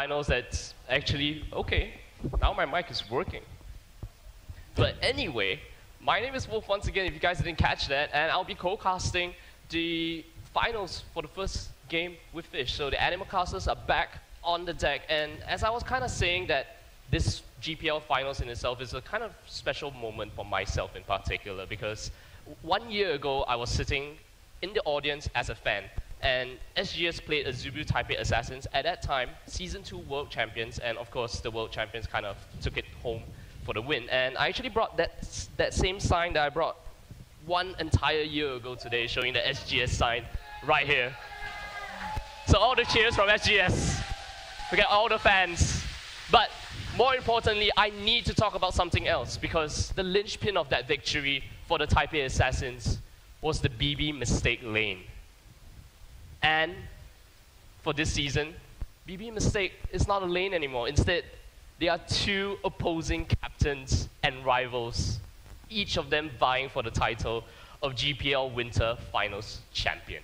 finals that's actually, okay, now my mic is working. But anyway, my name is Wolf once again, if you guys didn't catch that, and I'll be co-casting the finals for the first game with Fish. So the Animal Casters are back on the deck, and as I was kind of saying that this GPL finals in itself is a kind of special moment for myself in particular, because 1 year ago I was sitting in the audience as a fan, and SGS played Azubu Taipei Assassins, at that time Season 2 World Champions, and of course the World Champions kind of took it home for the win. And I actually brought that same sign that I brought 1 entire year ago today, showing the SGS sign right here. So all the cheers from SGS. We get all the fans. But more importantly, I need to talk about something else, because the linchpin of that victory for the Taipei Assassins was the BB mistake lane. And for this season, BB mistake is not a lane anymore. Instead, there are 2 opposing captains and rivals, each of them vying for the title of GPL Winter Finals Champion.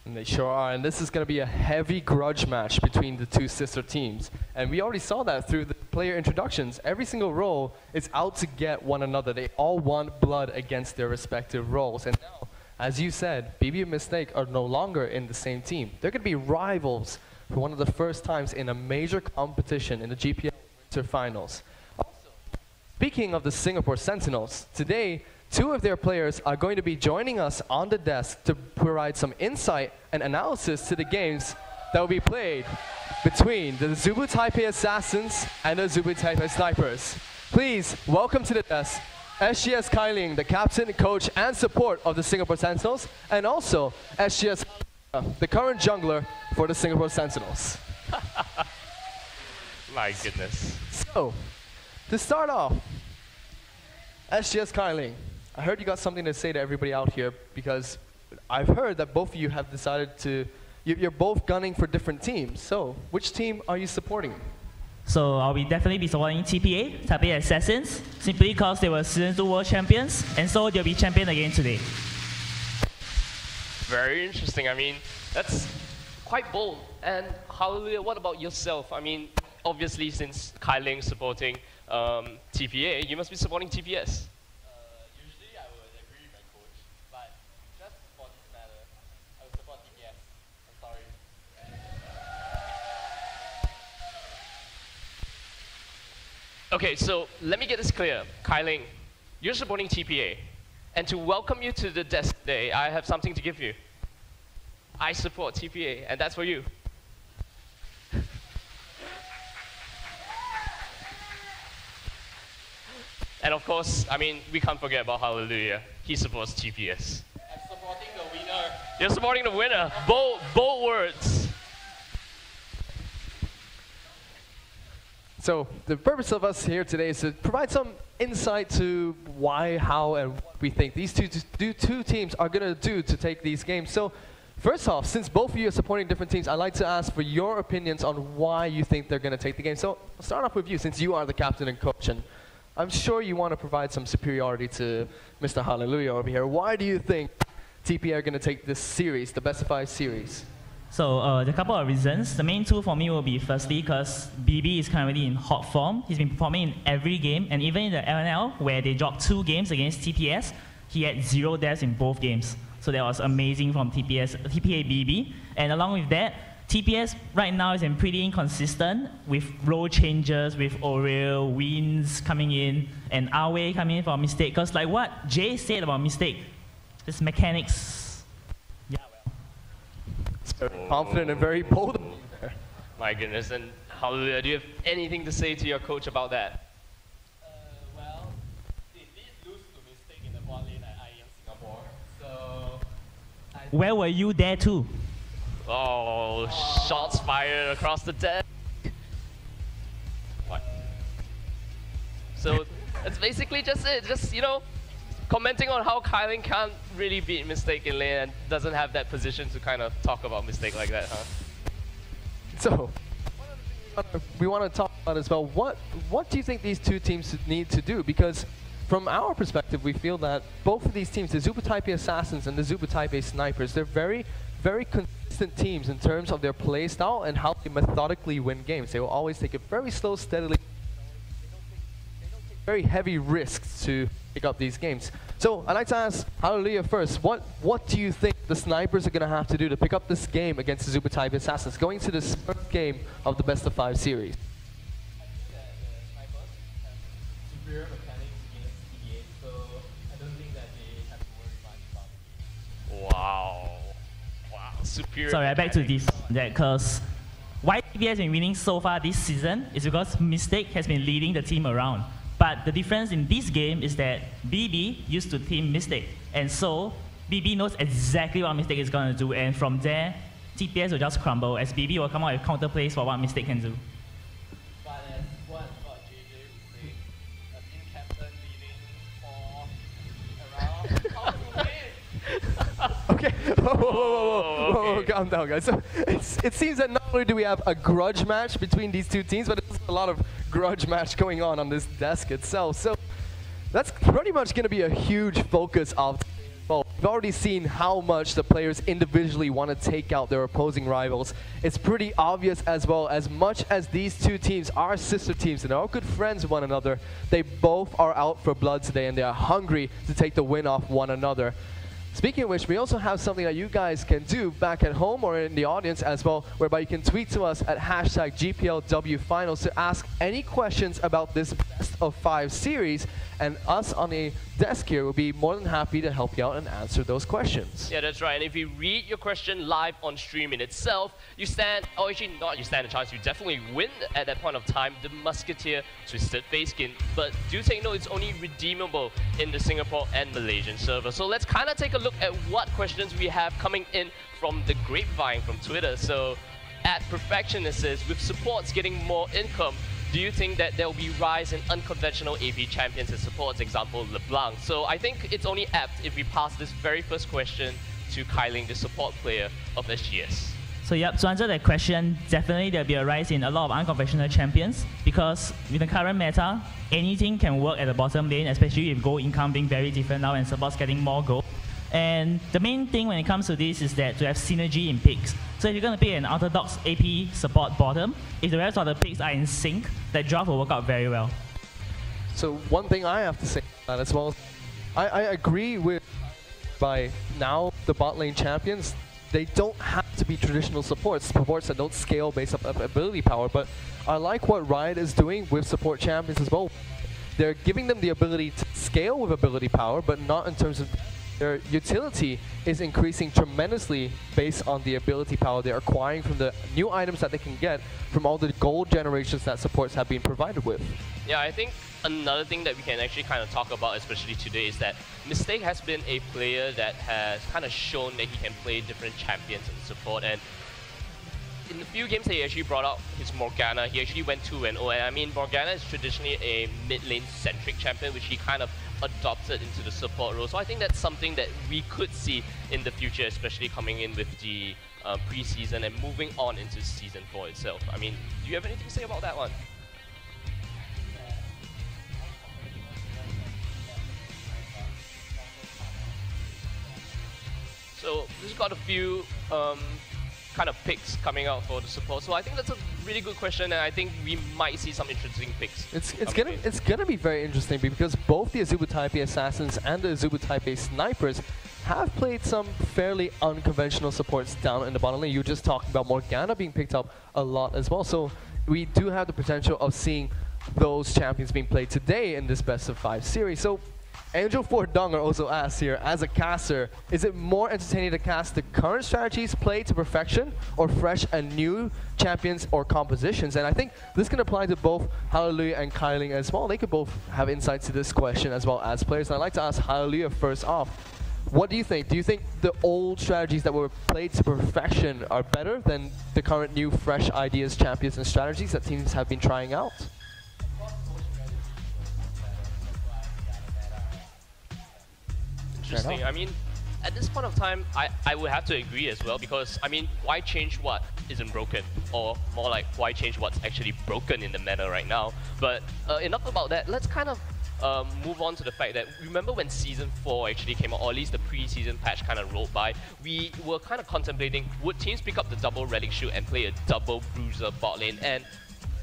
And they sure are, and this is going to be a heavy grudge match between the 2 sister teams. And we already saw that through the player introductions. Every single role is out to get one another. They all want blood against their respective roles. And now, as you said, BB and Mistake are no longer in the same team. They're going to be rivals for one of the first times in a major competition in the GPL Winter Finals. Also, speaking of the Singapore Sentinels, today, 2 of their players are going to be joining us on the desk to provide some insight and analysis to the games that will be played between the Azubu Taipei Assassins and the Azubu Taipei Snipers. Please welcome to the desk SGS Kailing, the captain, coach, and support of the Singapore Sentinels, and also SGS, the current jungler for the Singapore Sentinels. My goodness. So, to start off, SGS Kailing, I heard you got something to say to everybody out here, because I've heard that both of you have decided to, you're both gunning for different teams. So, which team are you supporting? So I'll definitely be supporting TPA, Taipei Assassins, simply because they were Season 2 World Champions, and so they'll be champion again today. Very interesting. I mean, that's quite bold. And Hallelujah, what about yourself? I mean, obviously since Kailing's supporting TPA, you must be supporting TPS. Usually I would agree with my coach, but just for this matter, I would support TPS. I'm sorry. Okay, so let me get this clear. Kailing, you're supporting TPA. And to welcome you to the desk today, I have something to give you. I support TPA, and that's for you. And of course, I mean, we can't forget about Hallelujah. He supports TPS. I'm supporting the winner. You're supporting the winner. Bold words. So the purpose of us here today is to provide some insight to why, how, and what we think these two teams are going to do to take these games. So first off, since both of you are supporting different teams, I'd like to ask for your opinions on why you think they're going to take the game. So I'll start off with you, since you are the captain and coach, and I'm sure you want to provide some superiority to Mr. Hallelujah over here. Why do you think TPA are going to take this series, the Best of 5 series? So there are a couple of reasons. The main 2 for me will be firstly because BB is currently in hot form. He's been performing in every game, and even in the LNL, where they dropped 2 games against TPS, he had 0 deaths in both games. So that was amazing from TPA BB. And along with that, TPS right now is pretty inconsistent with role changes, with Oriel, Wins coming in, and Awe coming in for a mistake. Because like what Jay said about mistake, this mechanics. Very confident and very bold of you there. My goodness, and Hallelujah, do you have anything to say to your coach about that? Well, they did lose to Mistake in the bot lane at IEM Singapore, so... Where were you there too? Oh, shots fired across the deck. What? So, that's basically just it. Just, you know, commenting on how Kailing can't really beat Mistake in lane and doesn't have that position to kind of talk about Mistake like that, huh? So, we want to talk about as well, what do you think these 2 teams need to do? Because from our perspective, we feel that both of these teams, the Azubu Taipei Assassins and the Azubu Taipei Snipers, they're very, very consistent consistent teams in terms of their play style and how they methodically win games. They will always take it very slow, steadily. They don't take very heavy risks to pick up these games. So I'd like to ask Hallelujah first. What do you think the snipers are going to have to do to pick up this game against the Azubu Taipei Assassins, going to this first game of the best of 5 series? I think that the snipers have superior mechanics against TPS, so I don't think that they have to worry much about it. Wow. Wow, superior. Sorry, I beg to mechanics. differ on that because why TPS has been winning so far this season is because Mistake has been leading the team around. But the difference in this game is that BB used to team Mistake, and so BB knows exactly what Mistake is going to do, and from there, TPS will just crumble as BB will come out with counter plays for what Mistake can do. But as what JJ would say, a team captain leading for around how to win. Okay, whoa, okay. calm down, guys. So it seems that not only do we have a grudge match between these two teams, but there's a lot of grudge match going on this desk itself. So that's pretty much going to be a huge focus of. Well, we've already seen how much the players individually want to take out their opposing rivals. It's pretty obvious as well, as much as these two teams are sister teams and are all good friends with one another, they both are out for blood today and they are hungry to take the win off one another. Speaking of which, we also have something that you guys can do back at home or in the audience as well, whereby you can tweet to us at hashtag GPLW Finals to ask any questions about this best of 5 series, and us on the desk here will be more than happy to help you out and answer those questions. Yeah, that's right. And if you read your question live on stream in itself, you stand, or actually not you stand a chance, you definitely win at that point of time the Musketeer Twisted Face skin. But do take note, it's only redeemable in the Singapore and Malaysian server. So let's kind of take a look at what questions we have coming in from the grapevine from Twitter. So at Perfectionist says, with supports getting more income, do you think that there will be rise in unconventional AP champions and supports, example LeBlanc? So I think it's only apt if we pass this very first question to Kailing, the support player of SGS. So yep, to answer that question, definitely there'll be a rise in a lot of unconventional champions because with the current meta, anything can work at the bottom lane, especially with gold income being very different now and supports getting more gold. And the main thing when it comes to this is that to have synergy in picks. So if you're going to pick an orthodox AP support bottom, if the rest of the picks are in sync, that draft will work out very well. So one thing I have to say about that as well, I agree with by now the bot lane champions, they don't have to be traditional supports that don't scale based on ability power, but I like what Riot is doing with support champions as well. They're giving them the ability to scale with ability power, but not in terms of their utility is increasing tremendously based on the ability power they're acquiring from the new items that they can get from all the gold generations that supports have been provided with. Yeah, I think another thing that we can actually kind of talk about, especially today, is that Mistake has been a player that has kind of shown that he can play different champions and support. And in the few games that he actually brought out his Morgana, he actually went 2-0. And I mean, Morgana is traditionally a mid-lane centric champion, which he kind of adopted into the support role. So I think that's something that we could see in the future, especially coming in with the preseason and moving on into season 4 itself. I mean, do you have anything to say about that one? So this got a few kind of picks coming out for the support. So I think that's a really good question, and I think we might see some interesting picks. It's gonna be very interesting because both the Azubu Taipei Assassins and the Azubu Taipei Snipers have played some fairly unconventional supports down in the bottom lane. You just talked about Morgana being picked up a lot as well. So we do have the potential of seeing those champions being played today in this best of 5 series. So Angel Ford Donger also asks here, as a caster, is it more entertaining to cast the current strategies played to perfection or fresh and new champions or compositions? And I think this can apply to both Hallelujah and Kailing as well. They could both have insights to this question as well as players. And I'd like to ask Hallelujah first off. What do you think? Do you think the old strategies that were played to perfection are better than the current new fresh ideas, champions, and strategies that teams have been trying out? Interesting. I mean, at this point of time, I would have to agree as well, because, I mean, why change what isn't broken? Or more like, why change what's actually broken in the meta right now? But enough about that. Let's kind of move on to the fact that remember when Season 4 actually came out, or at least the pre-season patch kind of rolled by, we were kind of contemplating, would teams pick up the double Relic Shield and play a double Bruiser bot lane? And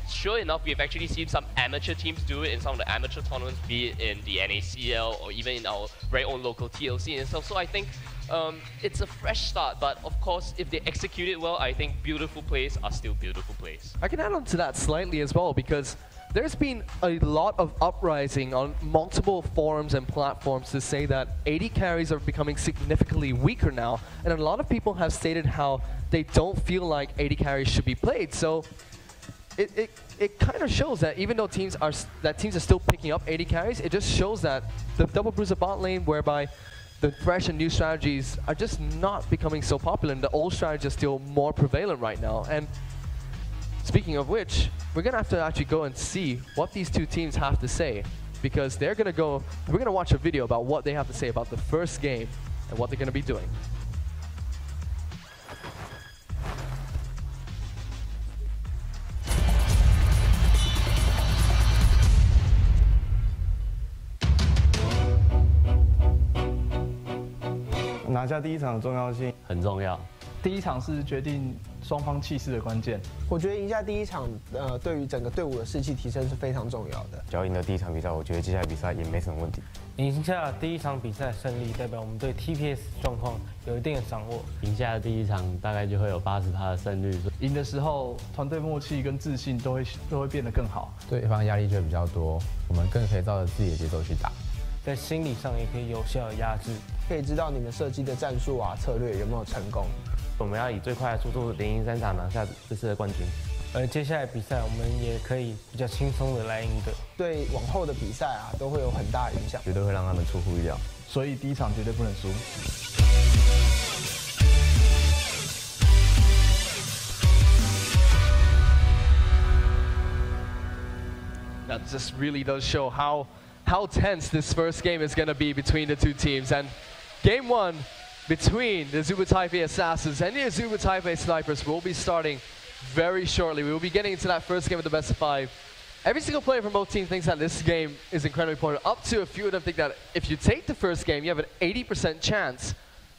sure enough, we've actually seen some amateur teams do it in some of the amateur tournaments, be it in the NACL or even in our very own local TLC and stuff. So I think it's a fresh start, but of course, if they execute it well, I think beautiful plays are still beautiful plays. I can add on to that slightly as well, because there's been a lot of uprising on multiple forums and platforms to say that AD carries are becoming significantly weaker now, and a lot of people have stated how they don't feel like AD carries should be played. So it kind of shows that even though teams are still picking up AD carries, it just shows that the double Bruiser bot lane, whereby the fresh and new strategies are just not becoming so popular, and the old strategies are still more prevalent right now. And speaking of which, we're gonna have to actually go and see what these two teams have to say, because we're gonna watch a video about what they have to say about the first game and what they're gonna be doing.拿下第一场的重要性很重要。第一场是决定双方气势的关键。我觉得赢下第一场，对于整个队伍的士气提升是非常重要的。只要赢得第一场比赛，我觉得接下来比赛也没什么问题。赢下第一场比赛胜利，代表我们对 TPS 状况有一定的掌握。赢下第一场大概就会有80%的胜率。赢的时候，团队默契跟自信都会变得更好。对方压力就会比较多，我们更可以照着自己的节奏去打。在心理上也可以有效的压制，可以知道你们设计的战术啊、策略有没有成功。我们要以最快的速度连赢3场拿下这次的冠军。而接下来比赛我们也可以比较轻松的来赢得，对往后的比赛啊都会有很大的影响，绝对会让他们出乎意料。所以第一场绝对不能输。That just really does show how tense this first game is going to be between the two teams. And game one between the Azubu Taipei Assassins and the Azubu Taipei Snipers will be starting very shortly. We will be getting into that first game of the best of 5. Every single player from both teams thinks that this game is incredibly important. Up to a few of them think that if you take the first game, you have an 80% chance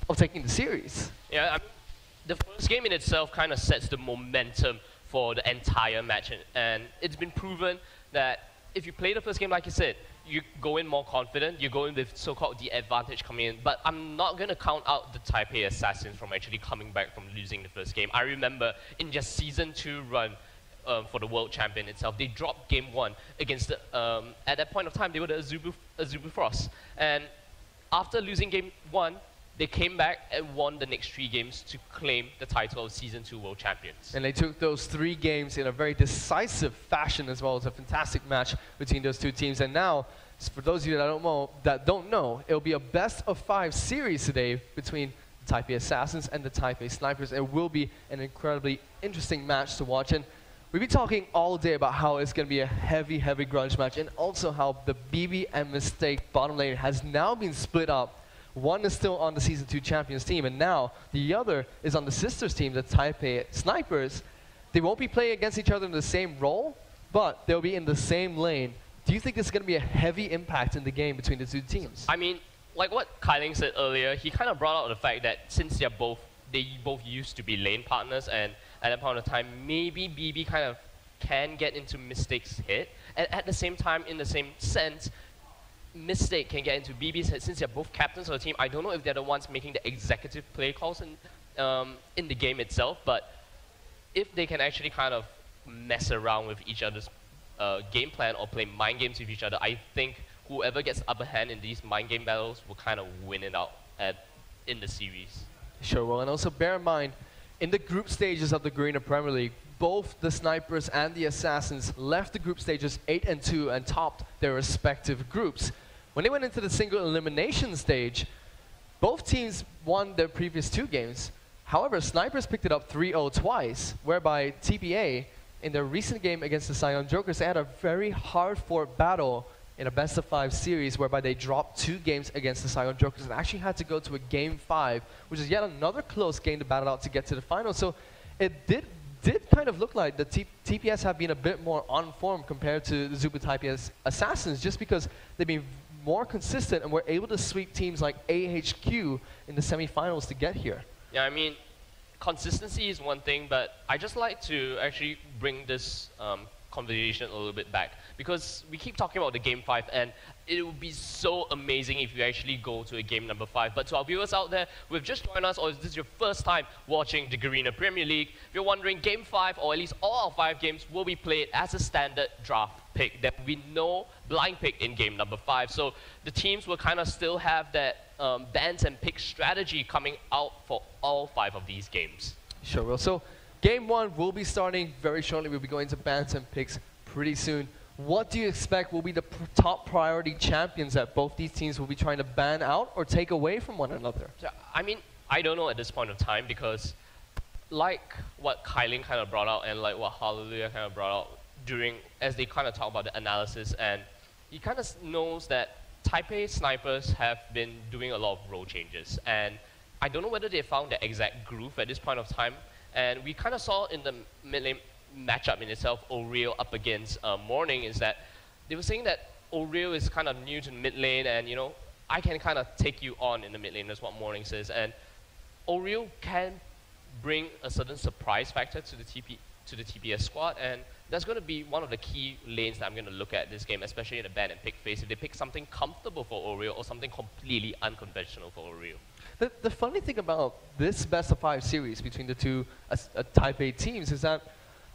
of taking the series. Yeah, I mean, the first game in itself kind of sets the momentum for the entire match. And it's been proven that if you play the first game, like you said, you go in more confident, you go in with so-called the advantage coming in. But I'm not going to count out the Taipei Assassins from actually coming back from losing the first game. I remember in their Season 2 run for the World Champion itself, they dropped Game 1 against the, at that point of time, they were the Azubu Frost. And after losing Game 1, they came back and won the next 3 games to claim the title of Season 2 World Champions. And they took those 3 games in a very decisive fashion as well. As a fantastic match between those two teams. And now, for those of you that don't know, it'll be a best of 5 series today between the Taipei Assassins and the Taipei Snipers. It will be an incredibly interesting match to watch. And we've been talking all day about how it's going to be a heavy, heavy grudge match, and also how the BB and Mistake bottom lane has now been split up. One is still on the Season 2 Champions team, and now the other is on the sisters team, the Taipei Snipers. They won't be playing against each other in the same role, but they'll be in the same lane. Do you think this is going to be a heavy impact in the game between the two teams? I mean, like what Kailing said earlier, he kind of brought out the fact that since they both used to be lane partners, and at that point of time, maybe BB kind of can get into Mistake's head, and at the same time, in the same sense, Mistake can get into BB's head. Since they're both captains of the team, I don't know if they're the ones making the executive play calls in the game itself, but if they can actually kind of mess around with each other's game plan or play mind games with each other, I think whoever gets upper hand in these mind game battles will kind of win it out in the series. Sure will, and also bear in mind, in the group stages of the Garena Premier League, both the Snipers and the Assassins left the group stages 8 and 2 and topped their respective groups. When they went into the single elimination stage, both teams won their previous 2 games. However, Snipers picked it up 3-0 twice, whereby TPA, in their recent game against the Saigon Jokers, they had a very hard-fought battle in a best-of-5 series, whereby they dropped 2 games against the Saigon Jokers and actually had to go to a Game 5, which is yet another close game to battle out to get to the final. So it did did kind of look like the TPS have been a bit more on form compared to the Azubu Taipei's Assassins, just because they've been more consistent and were able to sweep teams like AHQ in the semifinals to get here. Yeah, I mean, consistency is one thing, but I just like to actually bring this conversation a little bit back, because we keep talking about the game 5, and it would be so amazing if you actually go to a game number 5. But to our viewers out there who have just joined us, or is this your first time watching the Garena Premier League, if you're wondering, game 5, or at least all our 5 games, will be played as a standard draft pick that we know blind pick in game number 5. So the teams will kind of still have that bans and pick strategy coming out for all 5 of these games. Sure will. So game 1 will be starting very shortly. We'll be going to bans and picks pretty soon. What do you expect will be the top priority champions that both these teams will be trying to ban out or take away from one another? So, I mean, I don't know at this point of time, because like what Kylin kind of brought out and like what Hallelujah kind of brought out during, as they kind of talk about the analysis, and he kind of knows that Taipei snipers have been doing a lot of role changes, and I don't know whether they found the exact groove at this point of time. And we kind of saw in the mid lane matchup in itself, Oriel up against Morning, is that they were saying that Oriel is kind of new to the mid lane, and you know, I can kind of take you on in the mid lane. That's what Morning says, and Oriel can bring a certain surprise factor to the TPS squad, and that's going to be one of the key lanes that I'm going to look at this game, especially in the ban and pick phase. If they pick something comfortable for Oriel or something completely unconventional for Oriel. The funny thing about this best of 5 series between the two Taipei teams is that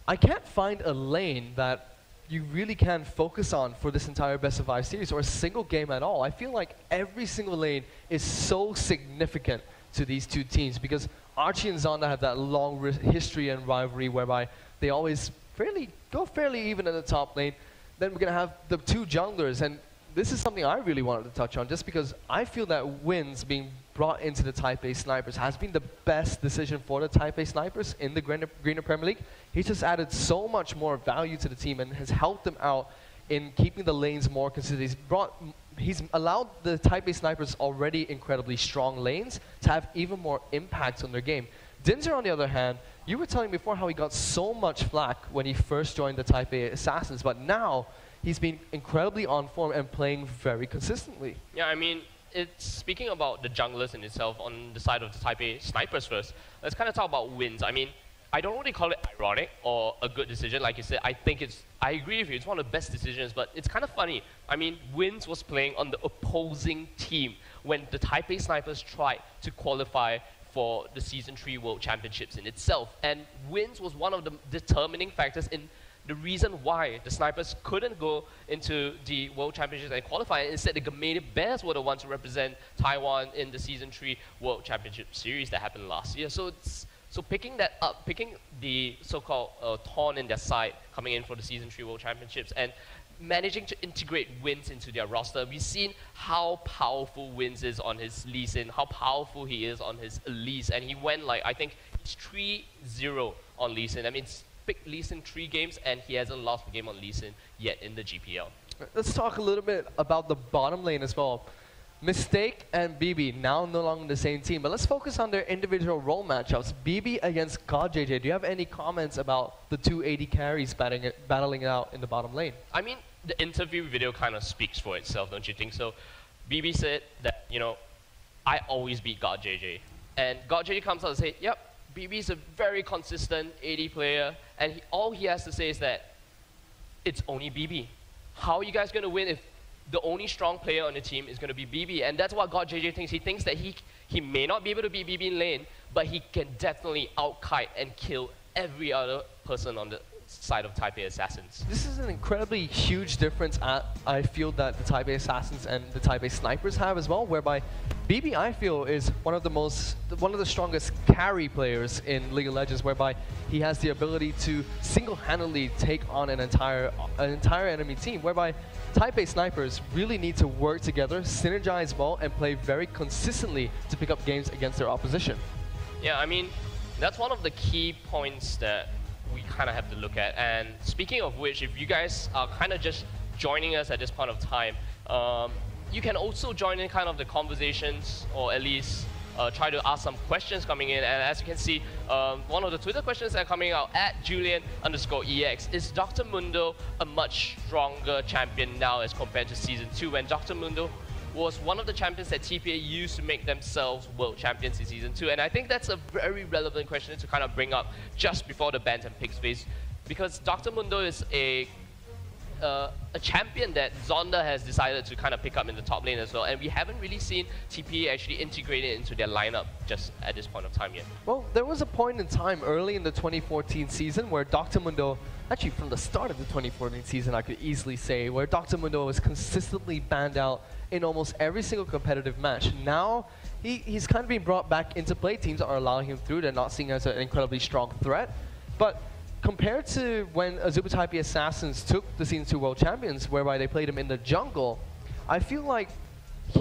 I can't find a lane that you really can focus on for this entire best of 5 series, or a single game at all. I feel like every single lane is so significant to these two teams, because Archie and Zonda have that long history and rivalry whereby they always go fairly even in the top lane. Then we're going to have the two junglers, and this is something I really wanted to touch on, just because I feel that Wins being brought into the Taipei Snipers has been the best decision for the Taipei Snipers in the Greener Premier League. He's just added so much more value to the team and has helped them out in keeping the lanes more consistent. He's allowed the Taipei Snipers already incredibly strong lanes to have even more impact on their game. Dinzer, on the other hand, you were telling me before how he got so much flack when he first joined the Taipei Assassins, but now he's been incredibly on form and playing very consistently. Yeah, I mean, speaking about the junglers in itself on the side of the Taipei Snipers first, let's kind of talk about Wins. I mean, I don't really call it ironic or a good decision. Like you said, I agree with you, it's one of the best decisions, but it's kind of funny. I mean, Wins was playing on the opposing team when the Taipei Snipers tried to qualify for the Season 3 World Championships in itself. And Wins was one of the determining factors in the reason why the Snipers couldn't go into the World Championships and qualify. Instead, the Gamadian Bears were the ones to represent Taiwan in the Season 3 World Championship Series that happened last year. So picking that up, picking the so-called thorn in their side coming in for the Season 3 World Championships and managing to integrate Wins into their roster, we've seen how powerful Wins is on his Lee Sin, how powerful he is on his Elise, and he went like, I think he's 3-0 on Lee Sin. I mean, it's picked Lee Sin 3 games, and he hasn't lost a game on Lee Sin yet in the GPL. Let's talk a little bit about the bottom lane as well. Mistake and BB now no longer the same team, but let's focus on their individual role matchups. BB against God JJ. Do you have any comments about the two AD carries battling it out in the bottom lane? I mean, the interview video kind of speaks for itself, don't you think so? BB said that, you know, I always beat God JJ. And God JJ comes out and says, yep, BB is a very consistent AD player, and all he has to say is that it's only BB. How are you guys going to win if the only strong player on the team is going to be BB? And that's what God JJ thinks. He thinks that he may not be able to beat BB in lane, but he can definitely out-kite and kill every other person on the side of Taipei Assassins. This is an incredibly huge difference I feel that the Taipei Assassins and the Taipei Snipers have as well, whereby BB, I feel, is one of the strongest carry players in League of Legends, whereby he has the ability to single-handedly take on an entire enemy team, whereby Taipei Snipers really need to work together, synergize well, and play very consistently to pick up games against their opposition. Yeah, I mean, that's one of the key points that we kind of have to look at. And speaking of which, if you guys are kind of just joining us at this point of time, you can also join in kind of the conversations, or at least try to ask some questions coming in. And as you can see, one of the Twitter questions that are coming out at Julian_EX is Dr. Mundo a much stronger champion now as compared to Season 2 when Dr. Mundo was one of the champions that TPA used to make themselves world champions in Season 2. And I think that's a very relevant question to kind of bring up just before the Bantam Picks phase, because Dr. Mundo is a champion that Zonda has decided to kind of pick up in the top lane as well, and we haven't really seen TPA actually integrate it into their lineup just at this point of time yet. Well, there was a point in time early in the 2014 season where Dr. Mundo, actually from the start of the 2014 season I could easily say, where Dr. Mundo was consistently banned out in almost every single competitive match. Now, he's kind of being brought back into play. Teams are allowing him through. They're not seeing him as an incredibly strong threat. But compared to when Azubu Taipei Assassins took the Season 2 World Champions, whereby they played him in the jungle, I feel like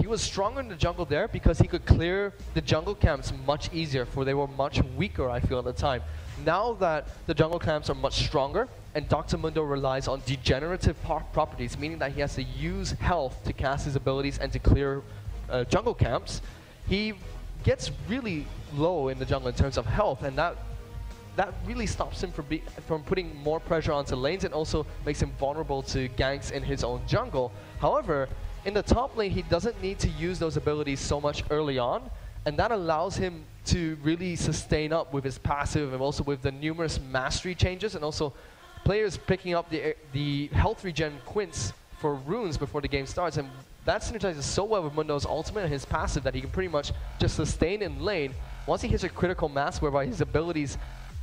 he was stronger in the jungle there because he could clear the jungle camps much easier, for they were much weaker, I feel, at the time. Now that the jungle camps are much stronger, and Dr. Mundo relies on degenerative properties, meaning that he has to use health to cast his abilities and to clear jungle camps, he gets really low in the jungle in terms of health, and that really stops him from putting more pressure onto lanes, and also makes him vulnerable to ganks in his own jungle. However, in the top lane, he doesn't need to use those abilities so much early on, and that allows him to really sustain up with his passive, and also with the numerous mastery changes, and also players picking up the health regen quints for runes before the game starts, and that synergizes so well with Mundo's ultimate and his passive that he can pretty much just sustain in lane. Once he hits a critical mass whereby his abilities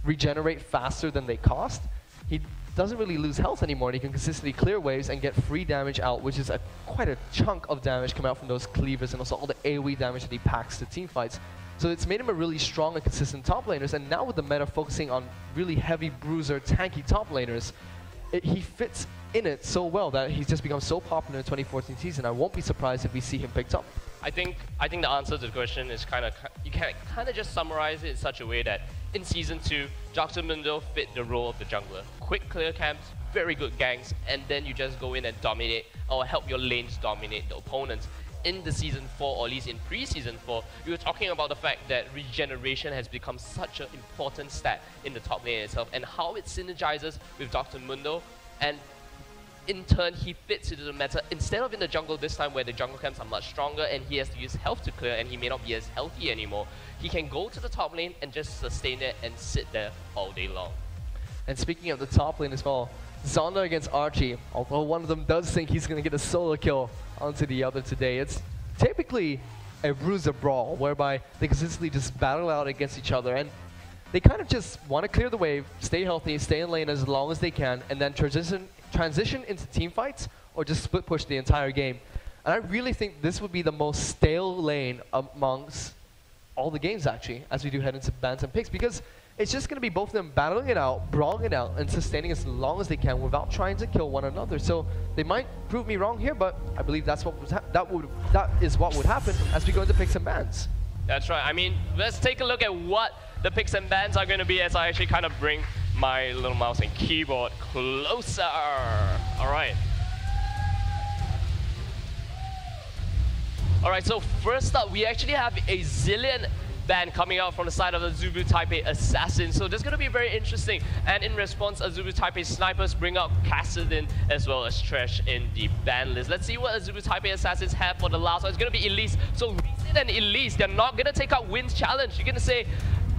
regenerate faster than they cost, he doesn't really lose health anymore, and he can consistently clear waves and get free damage out, which is quite a chunk of damage coming out from those cleavers, and also all the AoE damage that he packs to team fights. So it's made him a really strong and consistent top laners, and now with the meta focusing on really heavy bruiser, tanky top laners, he fits in it so well that he's just become so popular in the 2014 season. I won't be surprised if we see him picked up. I think the answer to the question is you can kind of just summarize it in such a way that in Season 2, Dr. Mundo fit the role of the jungler. Quick clear camps, very good ganks, and then you just go in and dominate, or help your lanes dominate the opponents. In the Season 4, or at least in pre-Season 4, we were talking about the fact that regeneration has become such an important stat in the top lane itself, and how it synergizes with Dr. Mundo, and in turn he fits into the meta instead of in the jungle this time, where the jungle camps are much stronger and he has to use health to clear and he may not be as healthy anymore. He can go to the top lane and just sustain it and sit there all day long. And speaking of the top lane as well, Zonda against Archie, although one of them does think he's going to get a solo kill onto the other today, it's typically a bruiser brawl whereby they consistently just battle out against each other, and they kind of just want to clear the wave, stay healthy, stay in lane as long as they can, and then transition into team fights or just split push the entire game. And I really think this would be the most stale lane amongst all the games, actually, as we do head into Bantam Picks, because it's just going to be both of them battling it out, brawling it out, and sustaining as long as they can without trying to kill one another. So they might prove me wrong here, but I believe that is what would happen as we go into picks and bans. That's right. I mean, let's take a look at what the picks and bans are going to be as I actually kind of bring my little mouse and keyboard closer. All right. All right, so first up, we actually have a zillion ban coming out from the side of the Azubu Taipei Assassins. So this is going to be very interesting. And in response, Azubu Taipei Snipers bring out Kassadin as well as Trash in the ban list. Let's see what Azubu Taipei Assassins have for the last one. It's going to be Elise. So Reason and Elise, they're not going to take out Win's challenge. You're going to say,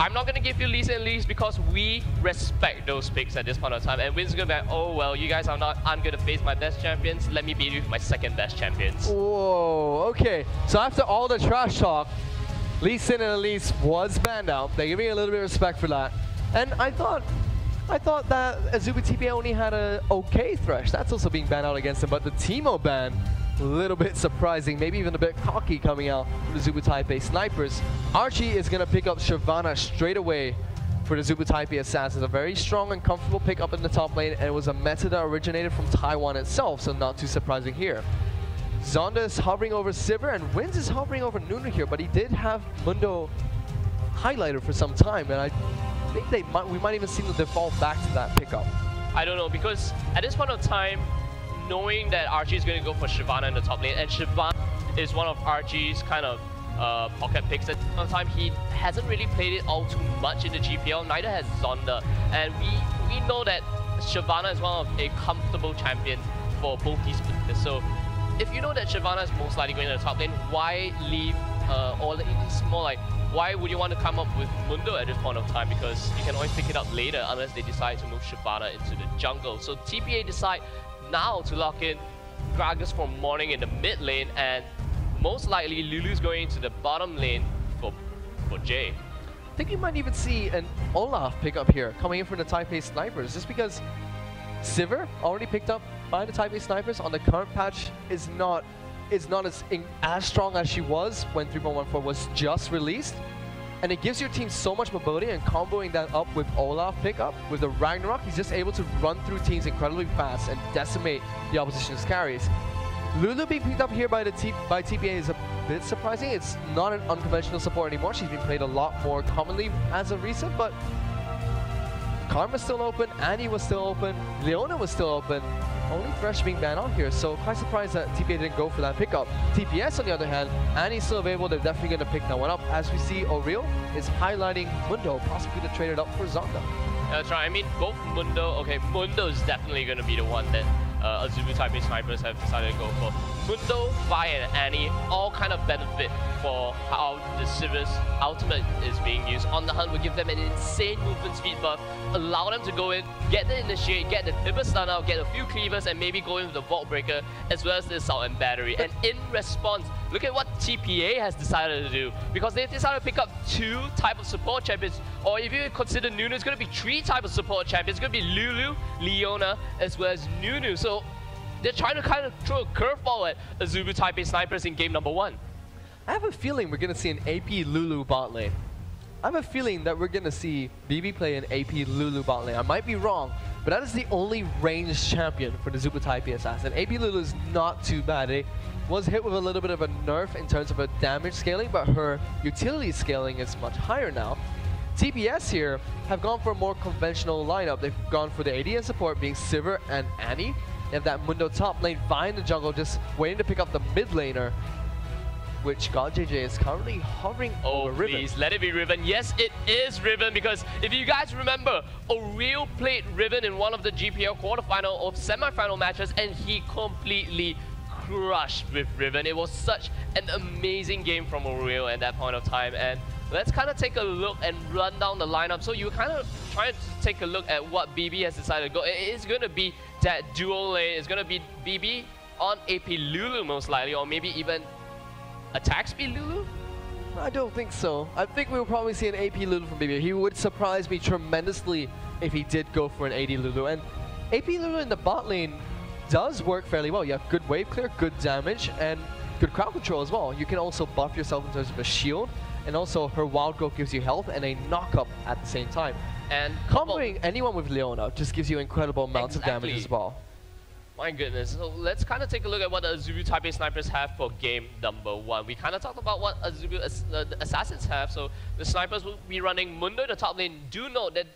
I'm not going to give you Lisa and Elise because we respect those picks at this point of time. And Win's going to be like, oh, well, you guys aren't going to face my best champions. Let me beat you with my second best champions. Whoa, okay. So after all the trash talk, Lee Sin and Elise was banned out. They're giving a little bit of respect for that. And I thought that Azubu Taipei only had a okay Thresh. That's also being banned out against him. But the Teemo ban, a little bit surprising, maybe even a bit cocky coming out from the Azubu Taipei Snipers. Archie is going to pick up Shyvana straight away for the Azubu Taipei Assassins. A very strong and comfortable pickup in the top lane, and it was a meta that originated from Taiwan itself, so not too surprising here. Zonda is hovering over Sivir, and Wins is hovering over Nunu here, but he did have Mundo highlighted for some time, and I think we might even see them default back to that pickup. I don't know, because at this point of time, knowing that Archie is going to go for Shyvana in the top lane, and Shyvana is one of Archie's kind of pocket picks. At the time, he hasn't really played it all too much in the GPL. Neither has Zonda, and we know that Shyvana is one of a comfortable champion for both these players. So if you know that Shyvana is most likely going to the top lane, why leave? Or it's more like, why would you want to come up with Mundo at this point of time? Because you can always pick it up later unless they decide to move Shyvana into the jungle. So TPA decide now to lock in Gragas for Morning in the mid lane, and most likely Lulu's going into the bottom lane for Jay. I think you might even see an Olaf pick up here coming in from the Taipei Snipers, just because Sivir already picked up by the Taipei Snipers on the current patch is not as strong as she was when 3.14 was just released, and it gives your team so much mobility, and comboing that up with Olaf pickup with the Ragnarok, he's just able to run through teams incredibly fast and decimate the opposition's carries. Lulu being picked up here by TPA is a bit surprising. It's not an unconventional support anymore. She's been played a lot more commonly as of recent, but Karma's still open, Annie was still open, Leona was still open. Only Thresh being banned on here, so quite surprised that TPA didn't go for that pickup. TPS, on the other hand, Annie's still available. They're definitely going to pick that one up. As we see, Oriel is highlighting Mundo, possibly to trade it up for Zonda. That's right. I mean, both Mundo. Okay, Mundo is definitely going to be the one that Azubu Taipei Snipers have decided to go for. Mundo, Vi, and Annie all kind of benefit for how the Sivir's ultimate is being used. On the Hunt will give them an insane movement speed buff, allow them to go in, get the initiate, get the Tibber stun out, get a few cleavers, and maybe go in with the Vault Breaker as well as the Assault and Battery. And in response, look at what TPA has decided to do, because they've decided to pick up 2 types of support champions, or if you consider Nunu, it's going to be 3 types of support champions. It's going to be Lulu, Leona, as well as Nunu. So they're trying to kind of throw a curveball at Azubu Taipei Snipers in game number 1. I have a feeling we're going to see an AP Lulu bot lane. I have a feeling that we're going to see BB play an AP Lulu bot lane. I might be wrong, but that is the only ranged champion for the Azubu Taipei Assassin. AP Lulu is not too bad. It was hit with a little bit of a nerf in terms of her damage scaling, but her utility scaling is much higher now. TPS here have gone for a more conventional lineup. They've gone for the AD and support being Sivir and Annie. They have that Mundo top lane, Vi in the jungle, just waiting to pick up the mid laner, which God JJ is currently hovering over Riven. Please, let it be Riven. Yes, it is Riven, because if you guys remember, Oriel played Riven in one of the GPL quarterfinal or semi-final matches, and he completely crushed with Riven. It was such an amazing game from Oriel at that point of time, and let's kind of take a look and run down the lineup. So you're kind of trying to take a look at what BB has decided to go. It is going to be that dual lane. It's going to be BB on AP Lulu most likely, or maybe even attack speed Lulu? I don't think so. I think we'll probably see an AP Lulu from BB. He would surprise me tremendously if he did go for an AD Lulu. And AP Lulu in the bot lane does work fairly well. You have good wave clear, good damage, and good crowd control as well. You can also buff yourself in terms of a shield, and also her wild growth gives you health and a knock-up at the same time. And comboing anyone with Leona just gives you incredible amounts of damage as well. My goodness. So let's kind of take a look at what the Azubu Taipei Snipers have for game number 1. We kind of talked about what Azubu the Assassins have. So the Snipers will be running Mundo in the top lane. Do note that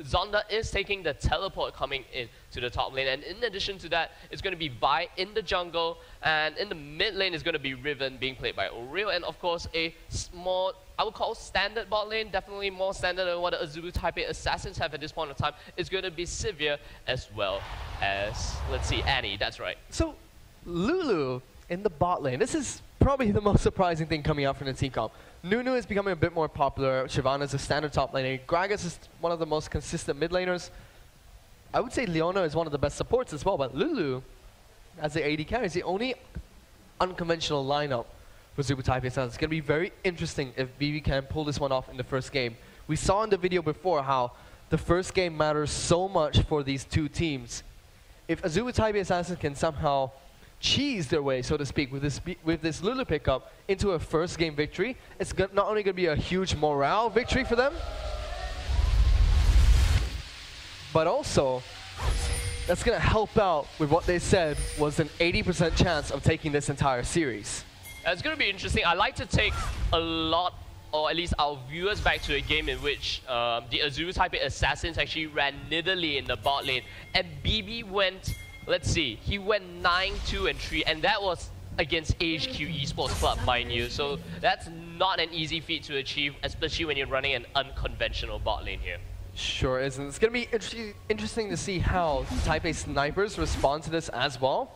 Zonda is taking the teleport coming in to the top lane, and in addition to that, it's going to be Vi in the jungle, and in the mid lane is going to be Riven being played by Oriel, and of course a small, I would call standard bot lane, definitely more standard than what the Azubu Taipei Assassins have at this point in time. It's going to be Sivir as well as, let's see, Annie, that's right. So Lulu in the bot lane, this is probably the most surprising thing coming out from the team comp. Nunu is becoming a bit more popular. Shyvana is a standard top laner. Gragas is one of the most consistent mid laners. I would say Leona is one of the best supports as well, but Lulu, as the AD carry, is the only unconventional lineup for Azubu Taipei. It's going to be very interesting if BB can pull this one off in the first game. We saw in the video before how the first game matters so much for these two teams. If Azubu Taipei Assassin can somehow cheese their way, so to speak, with this Lulu pickup into a first game victory, it's not only going to be a huge morale victory for them, but also that's going to help out with what they said was an 80% chance of taking this entire series. It's going to be interesting. I like to take a lot, or at least our viewers, back to a game in which the Azubu Taipei Assassins actually ran Nidalee in the bot lane, and BB went, let's see, he went 9-2-3, and that was against HQ Esports Club, mind you. So that's not an easy feat to achieve, especially when you're running an unconventional bot lane here. Sure isn't. It's going to be interesting to see how Taipei Snipers respond to this as well,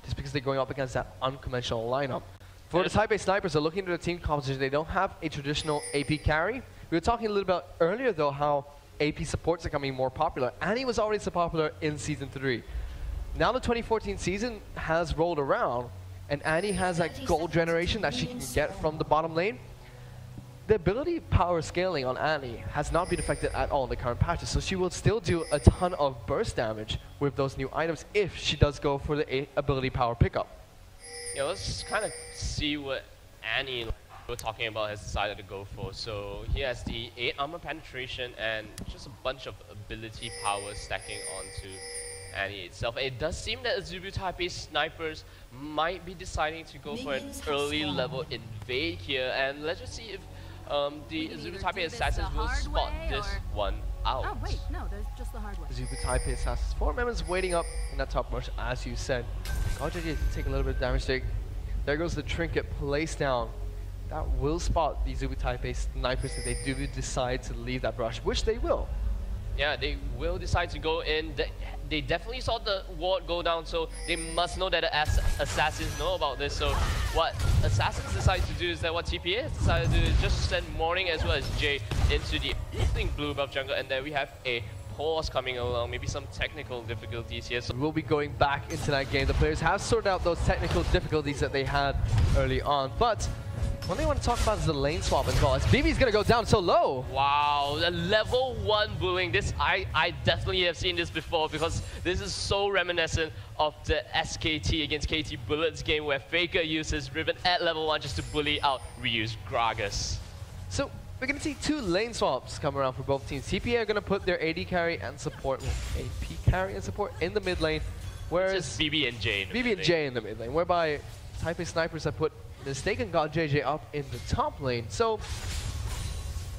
just because they're going up against that unconventional lineup. For the Taipei Snipers, they're looking at the team composition. They don't have a traditional AP carry. We were talking a little bit earlier, though, how AP supports are becoming more popular. Annie was already so popular in Season 3. Now the 2014 season has rolled around, and Annie has that gold generation that she can get from the bottom lane. The ability power scaling on Annie has not been affected at all in the current patches, so she will still do a ton of burst damage with those new items if she does go for the ability power pickup. Yeah, let's kind of see what Annie, like we were talking about, has decided to go for. So he has the 8 armor penetration and just a bunch of ability power stacking onto Annie itself. And it does seem that Azubu Taipei Snipers might be deciding to go for an early level invade here, and let's just see if the Azubu Taipei Assassins will spot this one out. Oh wait, no, there's just the hard way. Azubu Taipei Assassins, 4 members waiting up in that top rush, as you said. GPL is taking a little bit of damage there. There goes the trinket placed down. That will spot the Azubu Taipei Snipers if they do decide to leave that brush, which they will. Yeah, they will decide to go in. They definitely saw the ward go down, so they must know that the assassins know about this. So what assassins decide to do is that what TPA has decided to do is just send Morning as well as Jay into the blue buff jungle, and then we have a pause coming along, maybe some technical difficulties here. So we'll be going back into that game. The players have sorted out those technical difficulties that they had early on, but one thing I want to talk about is the lane swap as well. As BB's going to go down so low. Wow, the level 1 bullying. This I definitely have seen this before, because this is so reminiscent of the SKT against KT Bullets game where Faker uses Riven at level 1 just to bully out Ryu's Gragas. So we're going to see 2 lane swaps come around for both teams. TPA are going to put their AD carry and support, AP carry and support in the mid lane, whereas it's just BB and Jay in the mid lane, whereby Taipei Snipers have put mistaken got JJ up in the top lane. So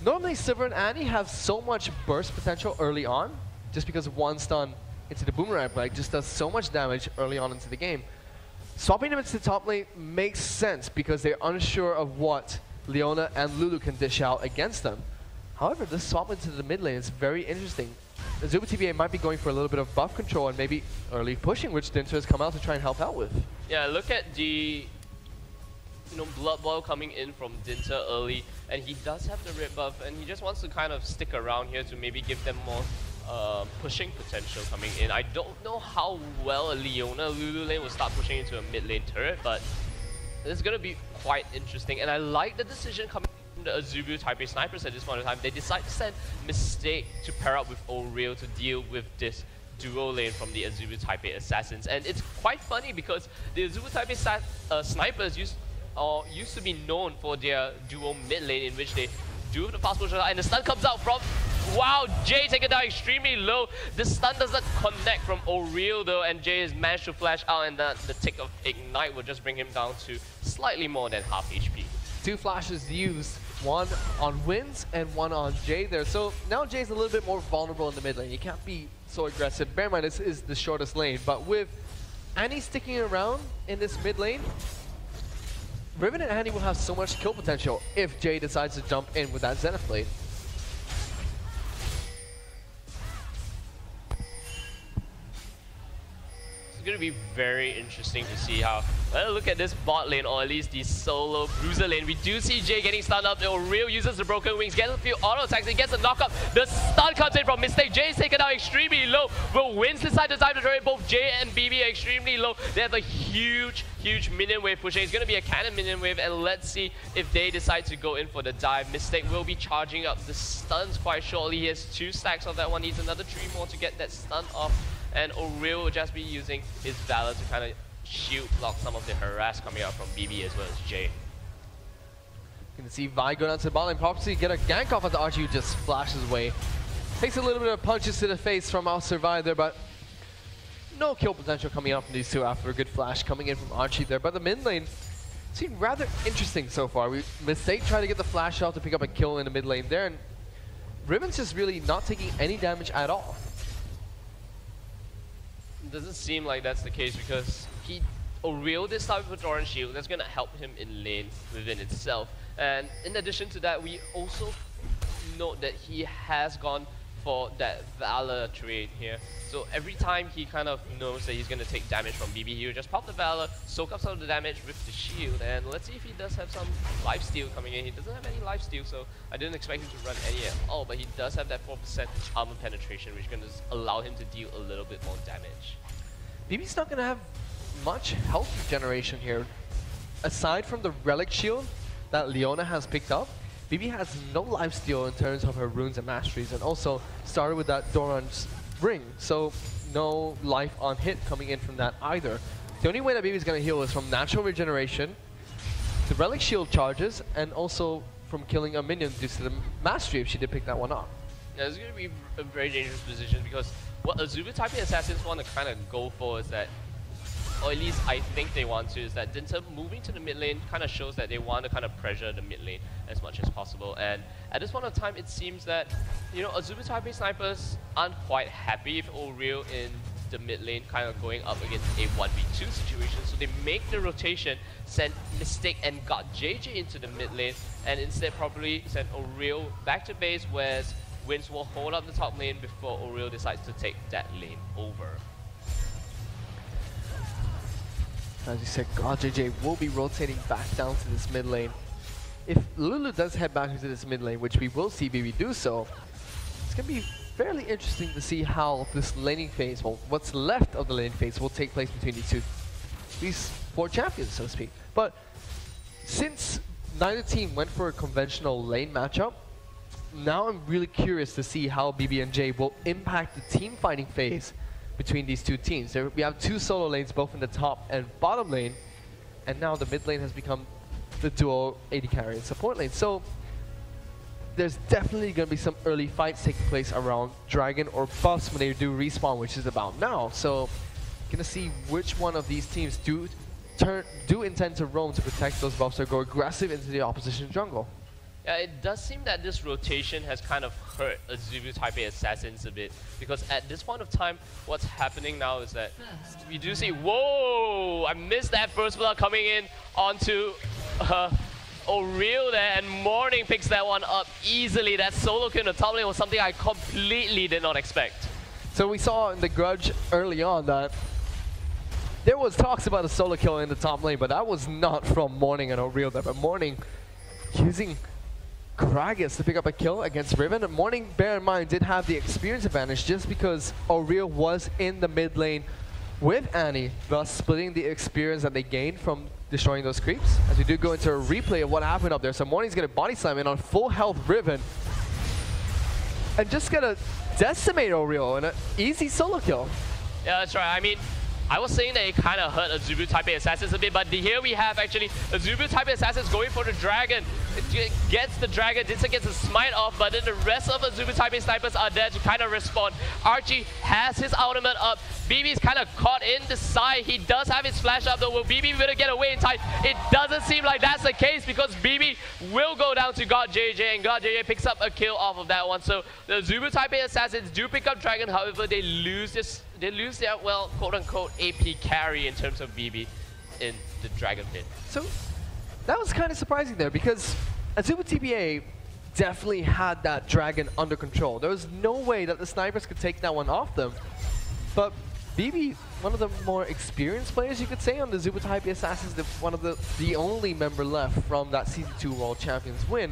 normally Silver and Annie have so much burst potential early on, just because one stun into the boomerang bag just does so much damage early on into the game. Swapping them into the top lane makes sense because they're unsure of what Leona and Lulu can dish out against them. However, this swap into the mid lane is very interesting. Azubu TPA might be going for a little bit of buff control and maybe early pushing, which Dinter has come out to try and help out with. Yeah, look at the Blood Boil coming in from Dinter early, and he does have the red buff, and he just wants to kind of stick around here to maybe give them more pushing potential coming in. I don't know how well a Leona Lulu lane will start pushing into a mid lane turret, but it's going to be quite interesting, and I like the decision coming from the Azubu Taipei Snipers at this point in time. They decide to send Mistake to pair up with O'Real to deal with this duo lane from the Azubu Taipei Assassins, and it's quite funny because the Azubu Taipei Snipers used to be known for their duo mid lane, in which they do the fast push and the stun comes out from, wow, Jay taken down extremely low. The stun doesn't connect from O'Real though, and Jay has managed to flash out, and the tick of Ignite will just bring him down to slightly more than half HP. 2 flashes used, one on Wins and one on Jay there. So now Jay's a little bit more vulnerable in the mid lane. He can't be so aggressive. Bear in mind, this is the shortest lane, but with Annie sticking around in this mid lane, Riven and Annie will have so much kill potential if Jay decides to jump in with that Zenith Blade. It's going to be very interesting to see how, look at this bot lane, or at least the solo bruiser lane. We do see Jay getting stunned up. O'Real uses the broken wings, gets a few auto attacks, he gets a knockup. The stun comes in from Mistake. Jay is taken out extremely low. Will Wins decide to time the turret? Both Jay and BB are extremely low. They have a huge minion wave pushing. It's going to be a cannon minion wave, and let's see if they decide to go in for the dive. Mistake will be charging up the stuns quite shortly. He has 2 stacks of that one. Needs another 3 more to get that stun off, and O'Real will just be using his Valor to kind of shield block some of the harass coming out from BB as well as Jay. You can see Vi go down to the bot lane, probably get a gank off as Archie, who just flashes away. Takes a little bit of punches to the face from our Survive there, but no kill potential coming out from these 2 after a good flash coming in from Archie there. But the mid lane seemed rather interesting so far. Mistake tried to get the flash out to pick up a kill in the mid lane there, and Riven's just really not taking any damage at all. It doesn't seem like that's the case, because O'Real this time with Orange Shield. That's going to help him in lane within itself. And in addition to that, we also note that he has gone for that Valor trade here. So every time he kind of knows that he's going to take damage from BB, he'll just pop the Valor, soak up some of the damage with the shield, and let's see if he does have some lifesteal coming in. He doesn't have any lifesteal, so I didn't expect him to run any at all, but he does have that 4% armor penetration, which is going to allow him to deal a little bit more damage. BB's not going to have much health regeneration here. Aside from the Relic Shield that Leona has picked up, BB has no lifesteal in terms of her runes and masteries, and also started with that Doran's ring, so no life on hit coming in from that either. The only way that BB is going to heal is from natural regeneration, the Relic Shield charges, and also from killing a minion due to the mastery if she did pick that one up. Yeah, it's going to be a very dangerous position because what Azubu Taipei Assassins want to kind of go for is that, or at least I think they want to, is that Dinter moving to the mid lane kind of shows that they want to kind of pressure the mid lane as much as possible. And at this point of time, it seems that, you know, Azubu Taipei snipers aren't quite happy if O'Real in the mid lane kind of going up against a 1v2 situation. So they make the rotation, send Mystic and got JJ into the mid lane, and instead probably send O'Real back to base, whereas Wins will hold up the top lane before O'Real decides to take that lane over. As you said, God JJ will be rotating back down to this mid lane. If Lulu does head back into this mid lane, which we will see BB do so, it's going to be fairly interesting to see how this laning phase, well, what's left of the laning phase will take place between these four champions, so to speak. But since neither team went for a conventional lane matchup, now I'm really curious to see how BB and J will impact the team fighting phase between these two teams. We have two solo lanes, both in the top and bottom lane, and now the mid lane has become the duo AD carry and support lane. So there's definitely going to be some early fights taking place around Dragon or buffs when they do respawn, which is about now. So going to see which one of these teams do intend to roam to protect those buffs or go aggressive into the opposition jungle. Yeah, it does seem that this rotation has kind of hurt Azubu Taipei Assassins a bit, because at this point of time, what's happening now is that we do see, whoa, I missed that first blood coming in onto O'Real there, and Morning picks that one up easily. That solo kill in the top lane was something I completely did not expect. So we saw in the Grudge early on that there was talks about a solo kill in the top lane, but that was not from Morning and O'Real there, but Morning using Gragas to pick up a kill against Riven. And Morning, bear in mind, did have the experience advantage just because O'Real was in the mid lane with Annie, thus splitting the experience that they gained from destroying those creeps. As we do go into a replay of what happened up there. So Morning's gonna body slam in on full health Riven and just gonna decimate O'Real in an easy solo kill. Yeah, that's right. I mean, I was saying that it kind of hurt Azubu Taipei Assassins a bit, but here we have actually Azubu Taipei Assassins going for the Dragon. It gets the Dragon, Dinsa gets a smite off, but then the rest of Azubu Taipei snipers are there to kind of respond. Archie has his ultimate up. BB's kind of caught in the side. He does have his flash up though. Will BB be able to get away in time? It doesn't seem like that's the case, because BB will go down to God JJ, and God JJ picks up a kill off of that one. So the Azubu Taipei Assassins do pick up Dragon, however they lose their, well, quote-unquote AP carry in terms of BB in the Dragon Pit. So that was kind of surprising there, because Azubu TPA definitely had that Dragon under control. There was no way that the snipers could take that one off them. But BB, one of the more experienced players, you could say, on the Azubu Taipei Assassins, one of the only member left from that Season 2 World Champions win,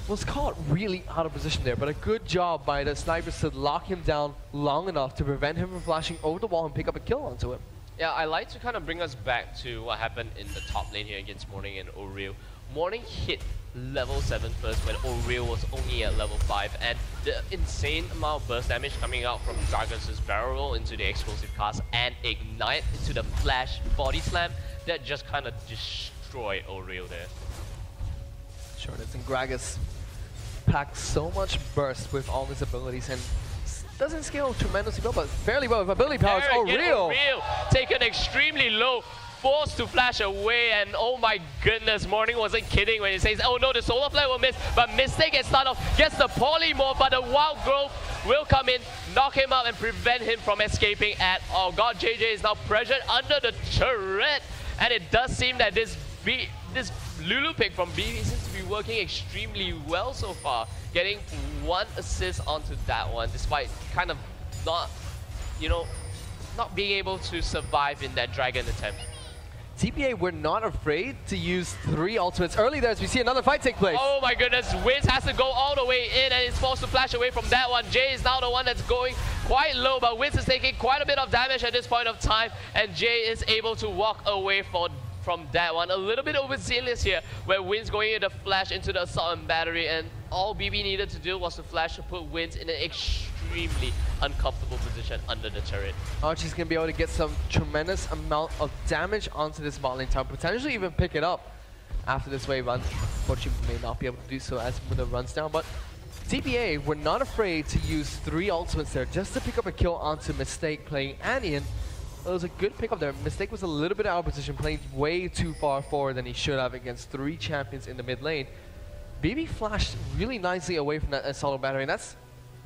was caught really out of position there, but a good job by the snipers to lock him down long enough to prevent him from flashing over the wall and pick up a kill onto him. Yeah, I like to kind of bring us back to what happened in the top lane here against Morning and O'Real. Morning hit level 7 first when O'Real was only at level 5, and the insane amount of burst damage coming out from Gragas' barrel roll into the explosive cast and Ignite into the flash body slam that just kind of destroyed O'Real there. Sure, and Gragas packs so much burst with all his abilities and doesn't scale tremendously well, but fairly well with ability powers. O'Real taken extremely low, forced to flash away, and oh my goodness, Morning wasn't kidding when he says, oh no, the solar flare will miss, but Mistake gets started off, gets the polymorph, but the wild growth will come in, knock him out and prevent him from escaping at all. God JJ is now pressured under the turret, and it does seem that this Lulu pick from BB seems to be working extremely well so far, getting 1 assist onto that one, despite kind of not, you know, not being able to survive in that dragon attempt. TPA were not afraid to use 3 ultimates early there as we see another fight take place. Oh my goodness, Wiz has to go all the way in and is forced to flash away from that one. Jay is now the one that's going quite low, but Wiz is taking quite a bit of damage at this point of time, and Jay is able to walk away from that one. A little bit overzealous here, where Win's going in the flash into the assault and battery, and all BB needed to do was to flash to put Wins in an extremely uncomfortable position under the turret. Archie's going to be able to get some tremendous amount of damage onto this bot lane tower, potentially even pick it up after this wave. Unfortunately, may not be able to do so as Muda runs down, but TPA were not afraid to use 3 ultimates there just to pick up a kill onto Mistake playing Anian. It was a good pickup there. Mistake was a little bit out of position, playing way too far forward than he should have against 3 champions in the mid lane. BB flashed really nicely away from that assault battery, and that's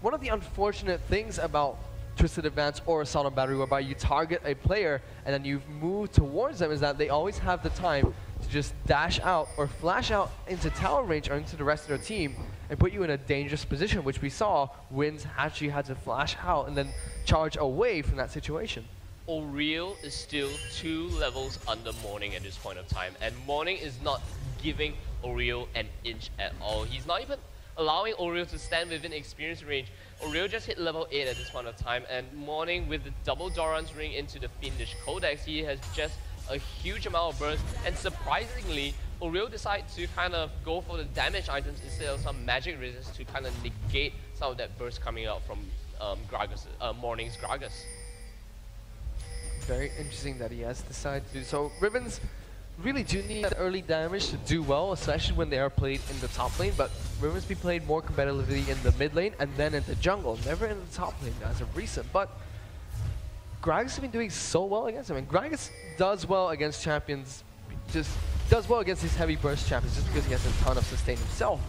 one of the unfortunate things about Twisted Advance or assault battery, whereby you target a player and then you move towards them, is that they always have the time to just dash out or flash out into tower range or into the rest of their team and put you in a dangerous position, which we saw Wins actually had to flash out and then charge away from that situation. Oriel is still 2 levels under Morning at this point of time, and Morning is not giving Oriel an inch at all. He's not even allowing Oriel to stand within experience range. Oriel just hit level 8 at this point of time, and Morning with the double Doran's ring into the Fiendish Codex, he has just a huge amount of burst, and surprisingly, Oriel decides to kind of go for the damage items instead of some magic resist to kind of negate some of that burst coming out from Morning's Gragas. Very interesting that he has decided to do so. Ribbons really do need early damage to do well, especially when they are played in the top lane, but Ribbons be played more competitively in the mid lane and then in the jungle, never in the top lane as of recent. But Gragas has been doing so well against him, and Gragas does well against champions, just does well against these heavy burst champions just because he has a ton of sustain himself.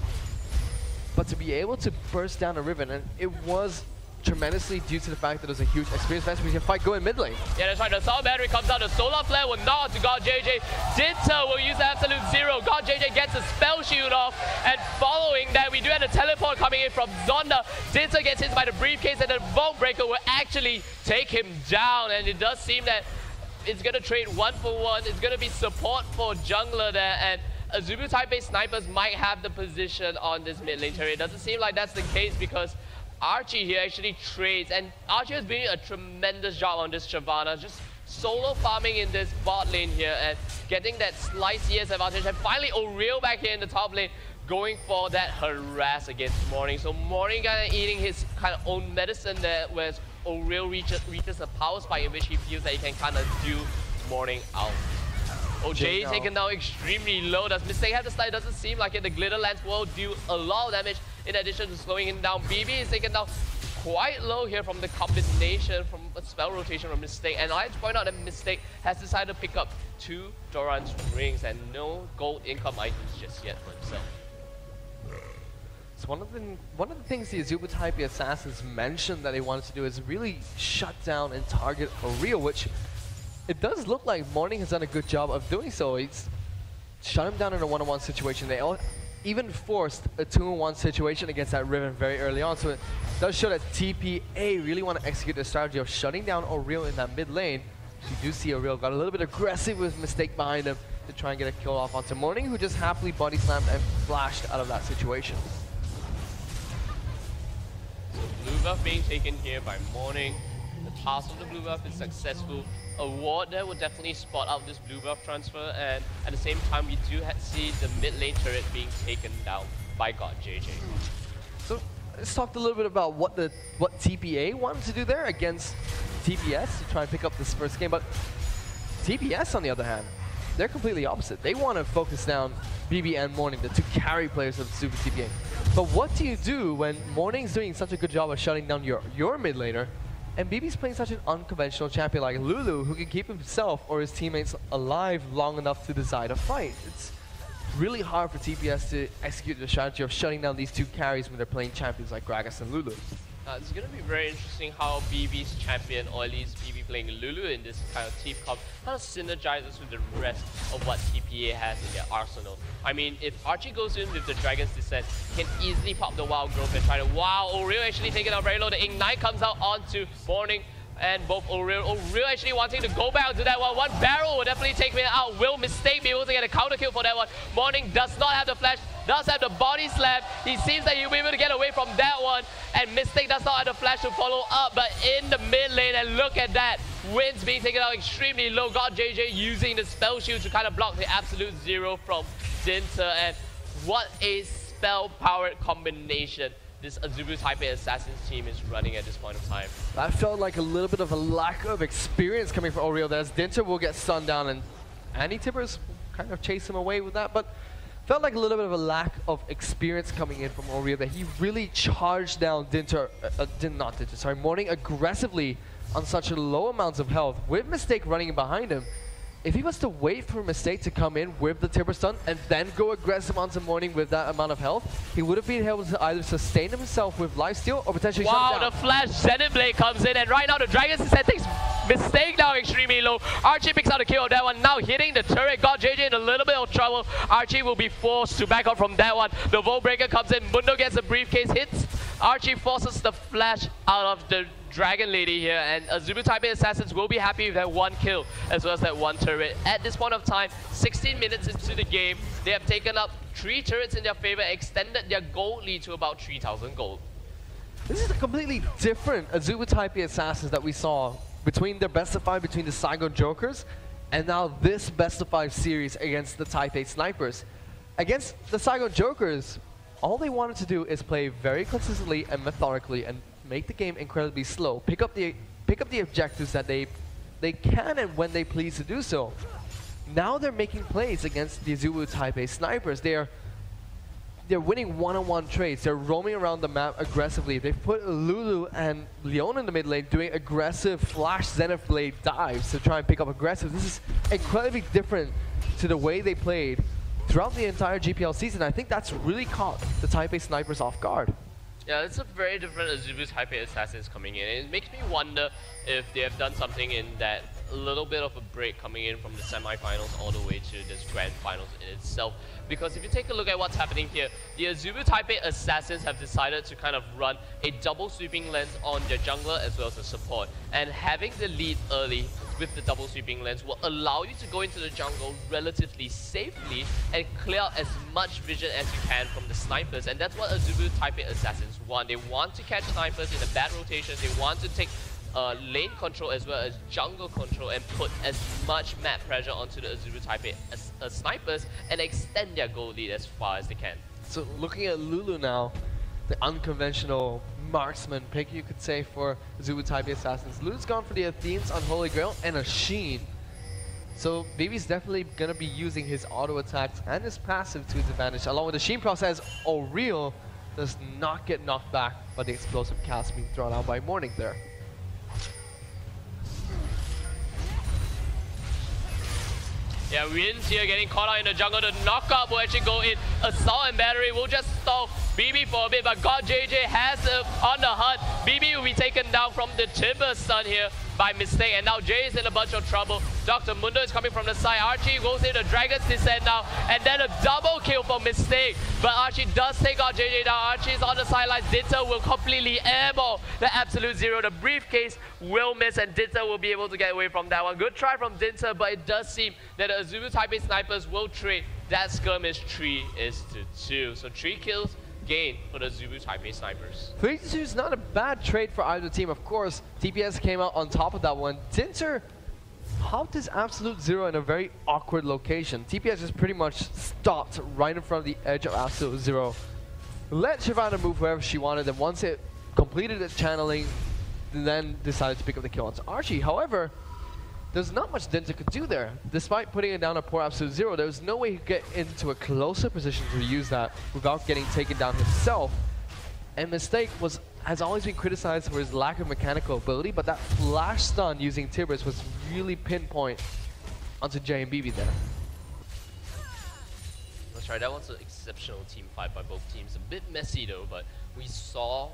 But to be able to burst down a Ribbon, and it was tremendously due to the fact that it was a huge experience match. We can fight go in mid lane. Yeah, that's right. The Assault Battery comes out. The Solar Flare will knock to God JJ. Dinter will use the Absolute Zero. God JJ gets a Spell Shield off. And following that, we do have a teleport coming in from Zonda. Dinter gets hit by the briefcase, and the Vault Breaker will actually take him down. And it does seem that it's going to trade 1 for 1. It's going to be support for jungler there. And Azubu Taipei snipers might have the position on this mid lane turret. It doesn't seem like that's the case because Archie here actually trades, and Archie has been doing a tremendous job on this Shyvana, just solo farming in this bot lane here and getting that slight CS advantage. And finally, Oriel back here in the top lane, going for that harass against Morning. So Morning kind of eating his kind of own medicine there, whereas Oriel reaches a power spike in which he feels that he can kind of do Morning out. OJ taken down extremely low. Does Mistake have the style? Doesn't seem like it. The Glitter Lance will do a lot of damage in addition to slowing him down. BB is taken down quite low here from the combination from a spell rotation from Mistake. And I like to point out that Mistake has decided to pick up 2 Doran's rings and no gold income items just yet for himself. So one of the things the Azubu Taipei Assassins mentioned that they wanted to do is really shut down and target Oriel, which it does look like Morning has done a good job of doing so. He's shut him down in a 1-on-1 situation. They even forced a 2-on-1 situation against that Riven very early on. So it does show that TPA really want to execute the strategy of shutting down Oriel in that mid lane. You do see Oriel got a little bit aggressive with Mistake behind him to try and get a kill off onto Morning, who just happily body slammed and flashed out of that situation. So blue buff being taken here by Morning. The toss of the blue buff is successful. A ward there will definitely spot out this blue buff transfer, and at the same time we do see the mid lane turret being taken down by God JJ. So let's talk a little bit about what TPA wanted to do there against TPS to try and pick up this first game, but TPS on the other hand, they're completely opposite. They want to focus down BB and Morning, the 2 carry players of Super TPA. But what do you do when Morning's doing such a good job of shutting down your mid laner, and BB's playing such an unconventional champion like Lulu, who can keep himself or his teammates alive long enough to decide a fight? It's really hard for TPS to execute the strategy of shutting down these 2 carries when they're playing champions like Gragas and Lulu. It's going to be very interesting how BB's champion, or at least BB playing Lulu in this kind of team comp, kind of synergizes with the rest of what TPA has in their arsenal. I mean, if Archie goes in with the Dragon's Descent, he can easily pop the Wild Growth and try to... Wow, Oriel actually taking out very low. The Ignite comes out onto Morning, and both Oriel actually wanting to go back to that one. One barrel will definitely take me out. Will Mistake be able to get a counter kill for that one? Morning does not have the flash, does have the body slam. He seems that he'll be able to get away from that one. And Mistake does not have the flash to follow up, but in the mid lane, and look at that. Wins being taken out extremely low. God JJ using the spell shield to kind of block the absolute zero from Dinter. And what a spell-powered combination this Azubu Taipei Assassins team is running at this point of time. That felt like a little bit of a lack of experience coming from Oriel there, as Dinter will get stunned down, and Andy Tibbers kind of chase him away with that, but felt like a little bit of a lack of experience coming in from Oriel, that he really charged down Morning aggressively on such low amounts of health, with Mistake running behind him. If he was to wait for Mistake to come in with the Timber Stun and then go aggressive onto Morning with that amount of health, he would have been able to either sustain himself with lifesteal or potentially shut down. Wow, the flash Zenith Blade comes in, and right now the Dragon's Descent takes Mistake down extremely low. Archie picks out a kill of that one, now hitting the turret, got JJ in a little bit of trouble. Archie will be forced to back up from that one. The Volt Breaker comes in, Mundo gets a briefcase, hits. Archie forces the flash out of the Dragon Lady here, and Azubu Taipei Assassins will be happy with that one kill as well as that one turret. At this point of time, 16 minutes into the game, they have taken up 3 turrets in their favor, extended their gold lead to about 3,000 gold. This is a completely different Azubu Taipei Assassins that we saw between their best of 5 between the Saigon Jokers, and now this best of 5 series against the Taipei Snipers. Against the Saigon Jokers, all they wanted to do is play very consistently and methodically and make the game incredibly slow. Pick up the objectives that they can and when they please to do so. Now they're making plays against the Azubu Taipei Snipers. They're winning one-on-one trades. They're roaming around the map aggressively. They've put Lulu and Leon in the mid lane doing aggressive flash Zenith Blade dives to try and pick up aggressive. This is incredibly different to the way they played throughout the entire GPL season. I think that's really caught the Taipei Snipers off guard. Yeah, it's a very different Azubu Taipei Assassins coming in. It makes me wonder if they have done something in that little bit of a break coming in from the semi-finals all the way to this grand finals in itself. Because if you take a look at what's happening here, the Azubu Taipei Assassins have decided to kind of run a double sweeping lens on their jungler as well as the support. And having the lead early with the double sweeping lens will allow you to go into the jungle relatively safely and clear out as much vision as you can from the snipers. And that's what Azubu Taipei Assassins want. They want to catch snipers in a bad rotation. They want to take lane control as well as jungle control and put as much map pressure onto the Azubu Taipei snipers and extend their goal lead as far as they can. So looking at Lulu now, the unconventional marksman pick, you could say, for Azubu Taipei Assassins. Lulu's gone for the Athene's Unholy Grail and a Sheen. So BB's definitely going to be using his auto attacks and his passive to his advantage. Along with the Sheen process, Oriel does not get knocked back by the explosive cast being thrown out by Morning there. Yeah, Wins here getting caught out in the jungle. The knockup will actually go in. Assault and Battery will just stall BB for a bit, but God JJ has on the hunt. BB will be taken down from the Timber Stun here by mistake, and now Jay is in a bunch of trouble. Dr. Mundo is coming from the side. Archie goes in the Dragon's Descent now, and then a double kill for mistake. But Archie does take out JJ down. Archie is on the sidelines. Dinter will completely airball the absolute zero. The briefcase will miss, and Dinter will be able to get away from that one. Good try from Dinter, but it does seem that the Azubu Taipei Snipers will trade that skirmish 3-2. So 3 kills gain for the Azubu Taipei Snipers. 3-2 is not a bad trade for either team. Of course, TPS came out on top of that one. Dinter popped his absolute zero in a very awkward location. TPS just pretty much stopped right in front of the edge of absolute zero. Let Shyvana move wherever she wanted, and once it completed its channeling, then decided to pick up the kill on Archie. However, there's not much Dinter could do there. Despite putting it down a poor absolute zero, there was no way he could get into a closer position to use that without getting taken down himself. And Mistake has always been criticized for his lack of mechanical ability, but that flash stun using Tibbers was really pinpoint onto Jay and BB there. That's right, that was an exceptional team fight by both teams. A bit messy though, but we saw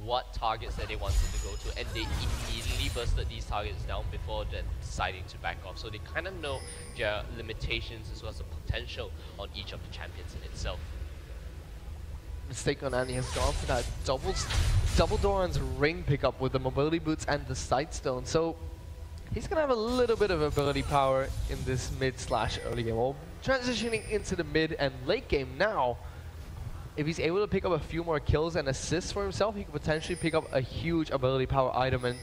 what targets that they wanted to go to, and they immediately bursted these targets down before then deciding to back off. So they kind of know their limitations as well as the potential on each of the champions in itself. Mistake on Annie has gone for that double Doran's ring pickup with the mobility boots and the sightstone. So he's gonna have a little bit of ability power in this mid/early game. Well, transitioning into the mid and late game now, if he's able to pick up a few more kills and assists for himself, he could potentially pick up a huge ability power item and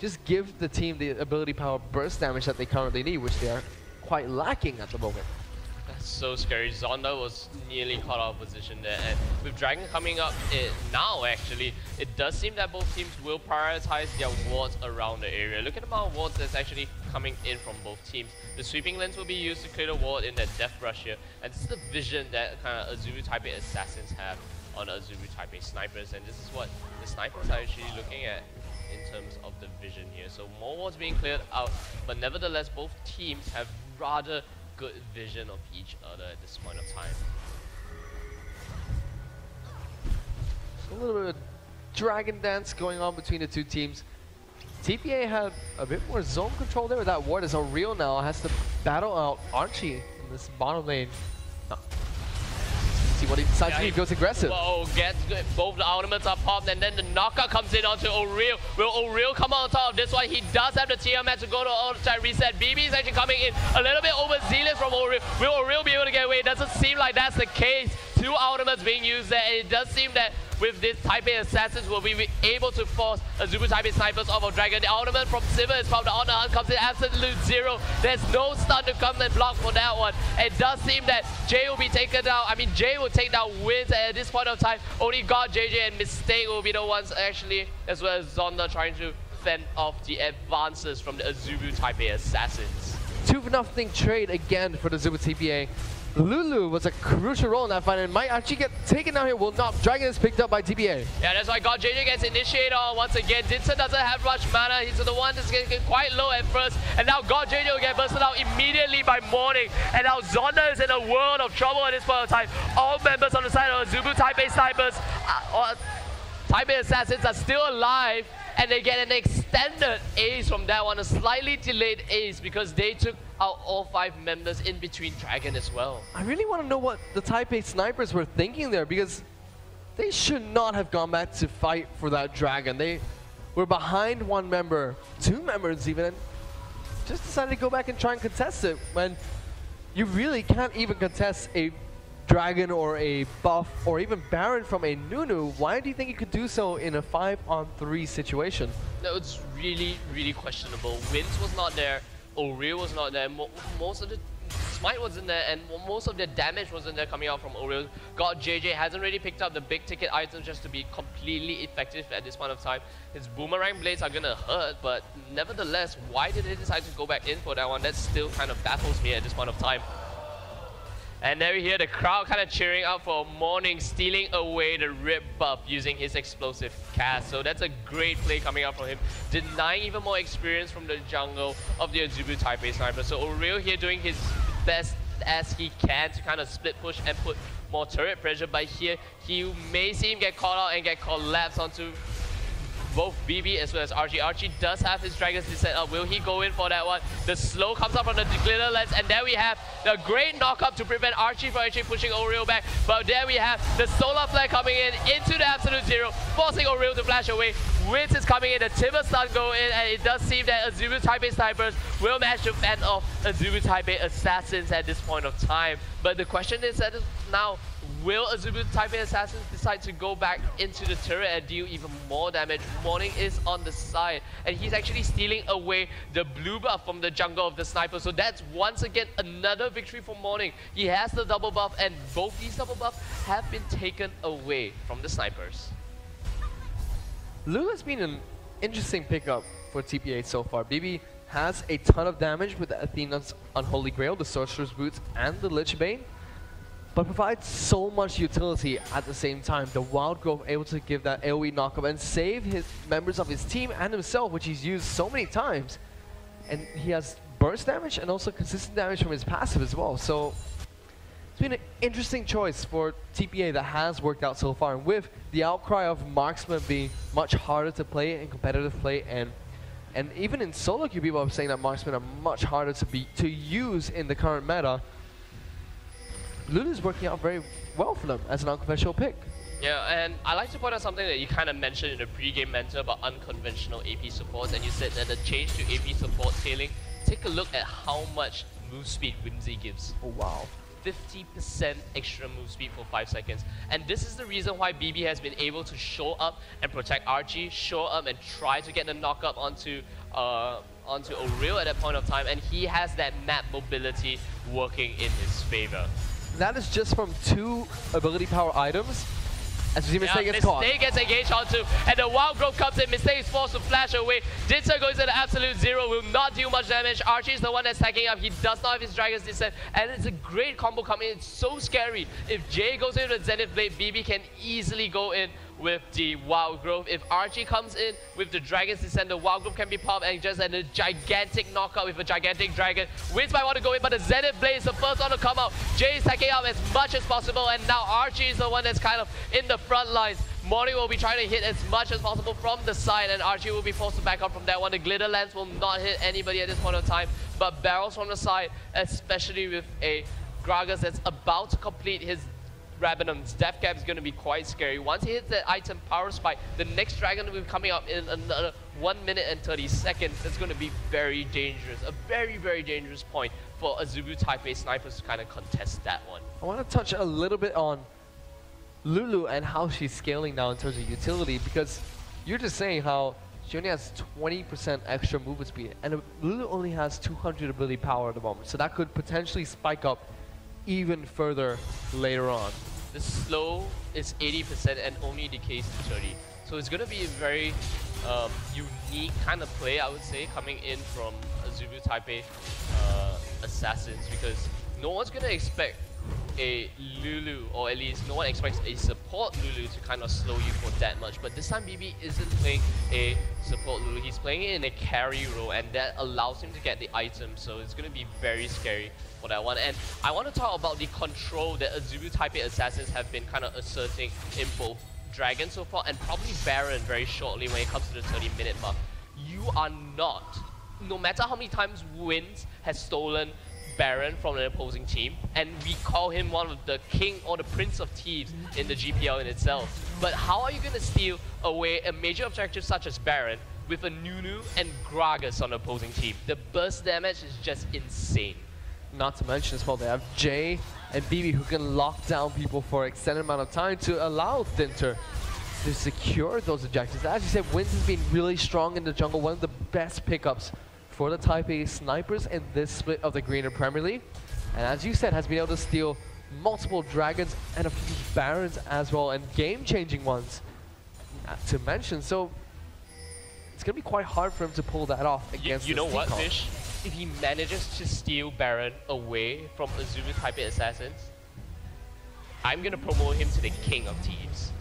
just give the team the ability power burst damage that they currently need, which they are quite lacking at the moment. That's so scary. Zonda was nearly caught out of position there, and with Dragon coming up now actually, it does seem that both teams will prioritize their wards around the area. Look at the amount of wards that's actually coming in from both teams. The sweeping lens will be used to clear the ward in that death rush here, and this is the vision that kind of Azubu Taipei assassins have on Azubu Taipei snipers, and this is what the snipers are actually looking at in terms of the vision here. So more wards being cleared out, but nevertheless both teams have rather good vision of each other at this point of time. A little bit of dragon dance going on between the two teams. TPA had a bit more zone control there. That ward is Unreal now, has to battle out Archie in this bottom lane. See what he decides to do. He goes aggressive. Whoa, gets good. Both the ultimates are popped, and then the knockout comes in onto O'Real. Will O'Real come on top of this one? He does have the TMS to go to auto reset. BB is actually coming in a little bit overzealous from O'Real. Will O'Real be able to get away? It doesn't seem like that's the case. Two ultimates being used there, and it does seem that with this Taipei Assassins will be able to force Azubu Taipei snipers off of Dragon. The ultimate from Silver is popped. The on the hunt comes in absolute zero. There's no stun to come and block for that one. It does seem that Jay will be taken down. I mean, Jay will take down wins at this point of time. Only God, JJ, and Mistake will be the ones actually, as well as Zonda trying to fend off the advances from the Azubu Taipei Assassins. 2-0 trade again for the Azubu TPA. Lulu was a crucial role in that fight and might actually get taken down here. Will not. Dragon is picked up by TPA. Yeah, that's why God JJ gets initiated on once again. Dinson doesn't have much mana. He's the one that's getting quite low at first. And now God JJ will get bursted out immediately by Morning. And now Zonda is in a world of trouble at this point of time. All members on the side of Azubu Taipei snipers, Taipei Assassins are still alive. And they get an extended ace from that one, a slightly delayed ace because they took out all 5 members in between Dragon as well. I really want to know what the Taipei snipers were thinking there, because they should not have gone back to fight for that Dragon. They were behind 1 member, 2 members even, and just decided to go back and try and contest it when you really can't even contest a Dragon or a buff or even Baron from a Nunu. Why do you think you could do so in a 5-on-3 situation? No, it's really, really questionable. Winds was not there, O'Real was not there, most of the Smite wasn't there, and most of the damage wasn't there coming out from O'Real. God JJ hasn't really picked up the big ticket items just to be completely effective at this point of time. His boomerang blades are gonna hurt, but nevertheless, why did they decide to go back in for that one? That still kind of baffles me at this point of time. And there we hear the crowd kind of cheering out for Morning, stealing away the rip buff using his explosive cast. So that's a great play coming out from him, denying even more experience from the jungle of the Azubu Taipei sniper. So O'Real here doing his best as he can to kind of split push and put more turret pressure. But here, he may see him get caught out and get collapsed onto both BB as well as Archie. Archie does have his Dragon's Descent up. Will he go in for that one? The slow comes up from the glitter lens, and there we have the great knock-up to prevent Archie from actually pushing O'Real back. But there we have the solar flare coming in into the absolute zero, forcing O'Real to flash away. Winds is coming in, the Timber stun go in, and it does seem that Azubu Taipei snipers will manage to fend off Azubu Taipei assassins at this point of time. But the question is that now, will Azubu Taipei Assassins decide to go back into the turret and deal even more damage? Morning is on the side, and he's actually stealing away the blue buff from the jungle of the sniper. So that's once again another victory for Morning. He has the double buff, and both these double buffs have been taken away from the snipers. Lulu has been an interesting pickup for TPA so far. BB has a ton of damage with Athena's Unholy Grail, the Sorcerer's Boots, and the Lich Bane, but provides so much utility at the same time. The Wild Growth able to give that AoE knockup and save his members of his team and himself, which he's used so many times. And he has burst damage and also consistent damage from his passive as well. So It's been an interesting choice for TPA that has worked out so far. And with the outcry of marksman being much harder to play in competitive play, and even in solo queue, people are saying that marksmen are much harder to use in the current meta. Lulu's working out very well for them as an unconventional pick. Yeah, and I like to point out something that you kind of mentioned in the pre-game mentor about unconventional AP supports, and you said that the change to AP support tailing, take a look at how much move speed Whimsy gives. Oh wow. 50% extra move speed for 5 seconds. And this is the reason why BB has been able to show up and protect RG, show up and try to get the knockup onto O'Reilly at that point of time, and he has that map mobility working in his favor. That is just from 2 ability power items. As you see, Mistake gets caught. Mistake gets engaged onto, and the Wild Growth comes in. Mistake is forced to flash away. Ditzer goes into absolute 0, will not do much damage. Archie is the one that's stacking up. He does not have his Dragon's Descent, and it's a great combo coming in. It's so scary. If Jay goes into the Zenith Blade, BB can easily go in with the Wild Growth. If Archie comes in with the Dragon's Descent, the Wild Growth can be popped, and just a gigantic knockout with a gigantic dragon. Wiz might want to go in, but the Zenith Blade is the first one to come out. Jay is stacking up as much as possible, and now Archie is the one that's kind of in the front lines. Morning will be trying to hit as much as possible from the side, and Archie will be forced to back up from that one. The Glitter Lance will not hit anybody at this point of time, but barrels from the side, especially with a Gragas that's about to complete his Rabinum's death cap, is going to be quite scary. Once he hits that item Power Spike, the next dragon will be coming up in another 1 minute and 30 seconds. It's going to be very dangerous. A very, very dangerous point for Azubu Taipei snipers to kind of contest that one. I want to touch a little bit on Lulu and how she's scaling now in terms of utility, because you're just saying how she only has 20% extra movement speed, and Lulu only has 200 ability power at the moment, so that could potentially spike up even further later on. The slow is 80% and only decays to 30. So it's going to be a very unique kind of play, I would say, coming in from Azubu Taipei Assassins, because no one's going to expect a Lulu, or at least no one expects a support Lulu to kind of slow you for that much. But this time BB isn't playing a support Lulu, he's playing it in a carry role, and that allows him to get the item, so it's going to be very scary for that one. And I want to talk about the control that Azubu Taipei Assassins have been kind of asserting in both Dragon so far, and probably Baron very shortly when it comes to the 30-minute mark. You are not, no matter how many times Wins has stolen Baron from an opposing team, and we call him one of the king or the prince of thieves in the GPL in itself. But how are you going to steal away a major objective such as Baron with a Nunu and Gragas on the opposing team? The burst damage is just insane. Not to mention as well, they have Jay and BB who can lock down people for an extended amount of time to allow Thinter to secure those objectives. As you said, Wins has been really strong in the jungle, one of the best pickups for the Taipei snipers in this split of the Greener Premier League. And as you said, has been able to steal multiple Dragons and a few Barons as well, and game-changing ones to mention. So it's going to be quite hard for him to pull that off against You know what, Seacon. Fish? If he manages to steal Baron away from Azubu Taipei Assassins, I'm going to promote him to the king of thieves.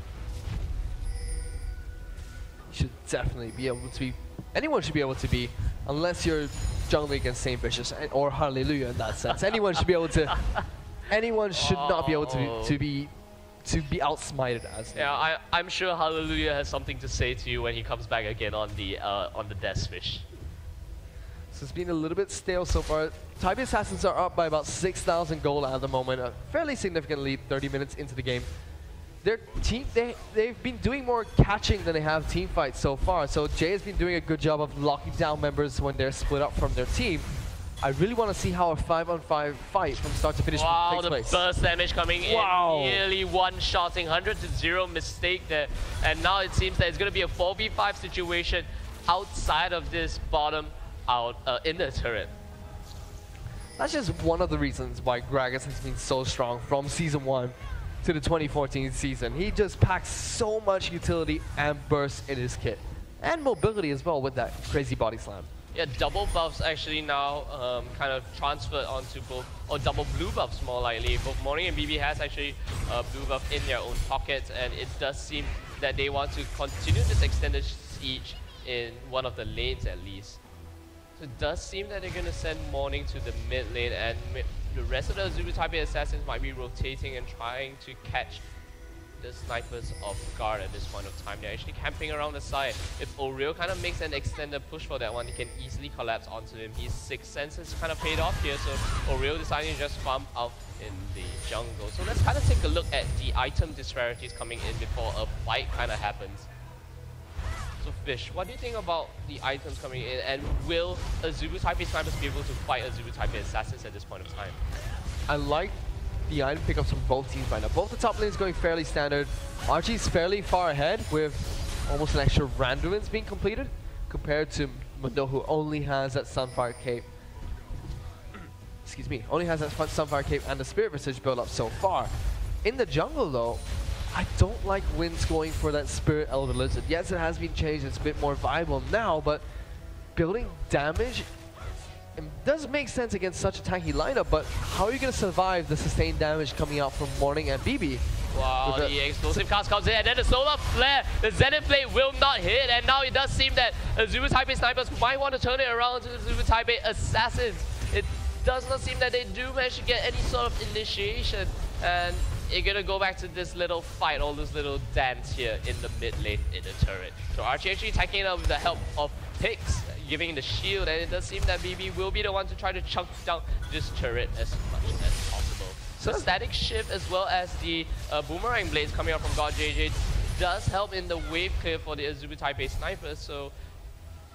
You should definitely be able to be, anyone should be able to be, unless you're jungling against Saint Vicious or Hallelujah in that sense. Anyone should be able to, anyone should not be able to be outsmited as. Yeah, I'm sure Hallelujah has something to say to you when he comes back again on the Death Fish. So it's been a little bit stale so far. Taipei Assassins are up by about 6,000 gold at the moment, a fairly significant lead 30 minutes into the game. Their team, they've been doing more catching than they have team fights so far. So Jay has been doing a good job of locking down members when they're split up from their team. I really want to see how a 5-on-5 fight from start to finish takes place. The burst damage coming in, nearly one-shotting, 100-0 mistake there. And now it seems that it's going to be a 4v5 situation outside of this bottom out in the turret. That's just one of the reasons why Gragas has been so strong from Season 1 to the 2014 season. He just packs so much utility and burst in his kit. And mobility as well with that crazy body slam. Yeah, double buffs actually now kind of transferred onto both, or double blue buffs more likely. Both Morning and BB has actually blue buff in their own pockets, and it does seem that they want to continue this extended siege in one of the lanes at least. It does seem that they're going to send Morning to the mid lane, and the rest of the Azubu Taipei assassins might be rotating and trying to catch the snipers off guard at this point of time. They're actually camping around the side. If Oreo kind of makes an extended push for that one, he can easily collapse onto him. His sixth sense has kind of paid off here, so Oreo deciding to just farm out in the jungle. So let's kind of take a look at the item disparities coming in before a fight kind of happens. So Fish, what do you think about the items coming in, and will Azubu Taipei snipers be able to fight Azubu Taipei assassins at this point of time? I like the item pickups from both teams right now. Both the top lanes going fairly standard. Archie's fairly far ahead with almost an extra randomness being completed compared to Mundo, who only has that Sunfire Cape. Excuse me, only has that Sunfire Cape and the Spirit Visage build up so far. In the jungle though, I don't like Winds going for that Spirit Elder Lizard. Yes, it has been changed, it's a bit more viable now, but building damage, it does make sense against such a tanky lineup, but how are you going to survive the sustained damage coming out from Morning and BB? Wow, the explosive cast comes in, and then the solar flare, the Zenith Blade will not hit, and now it does seem that Azubu Taipei snipers might want to turn it around to Azubu Taipei assassins. It does not seem that they do manage to get any sort of initiation, and you're gonna go back to this little fight, all this little dance here in the mid lane in the turret. So Archie actually attacking up with the help of Pix, giving the shield, and it does seem that BB will be the one to try to chunk down this turret as much as possible. So static shift as well as the boomerang blades coming out from God JJ does help in the wave clear for the Azubu Taipei snipers. So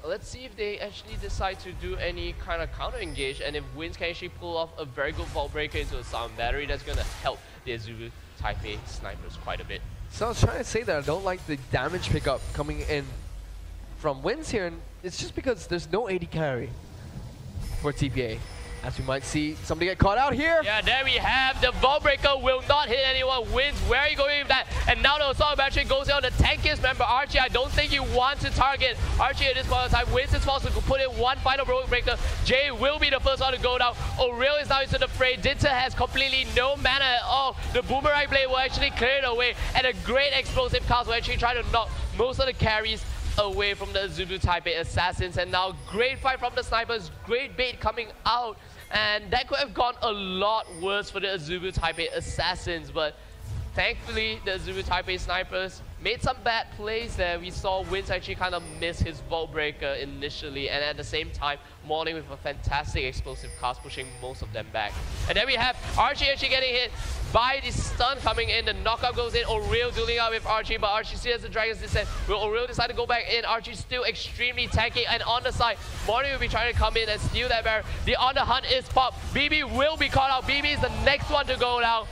let's see if they actually decide to do any kind of counter engage, and if Winds can actually pull off a very good vault breaker into a sound battery, that's going to help the Azubu Taipei snipers quite a bit. So I was trying to say that I don't like the damage pickup coming in from Winds here, and it's just because there's no AD carry for TPA. As we might see somebody get caught out here. Yeah, there we have the vault breaker will not hit anyone. Winds, where are you going with that? And now the assault battery goes in on the tankiest member, Archie. I don't think you want to target Archie at this point in time. Winds is forced to put in one final vault breaker. Jay will be the first one to go down. Aurel is now into the fray. Dinta has completely no mana at all. The boomerang blade will actually clear it away, and a great explosive cast will actually try to knock most of the carries away from the Azubu Taipei assassins. And now great fight from the snipers, great bait coming out, and that could have gone a lot worse for the Azubu Taipei assassins, but thankfully the Azubu Taipei snipers made some bad plays there. We saw Winds actually kind of miss his vault breaker initially, and at the same time Morning with a fantastic explosive cast pushing most of them back. And then we have Archie actually getting hit by the stun coming in. The knockout goes in. Aurel dueling out with Archie, but Archie still has the Dragon's Descent. Will Aurel decide to go back in? Archie's still extremely tanky, and on the side Morning will be trying to come in and steal that barrier. The on the hunt is Pop. BB will be caught out. BB is the next one to go down.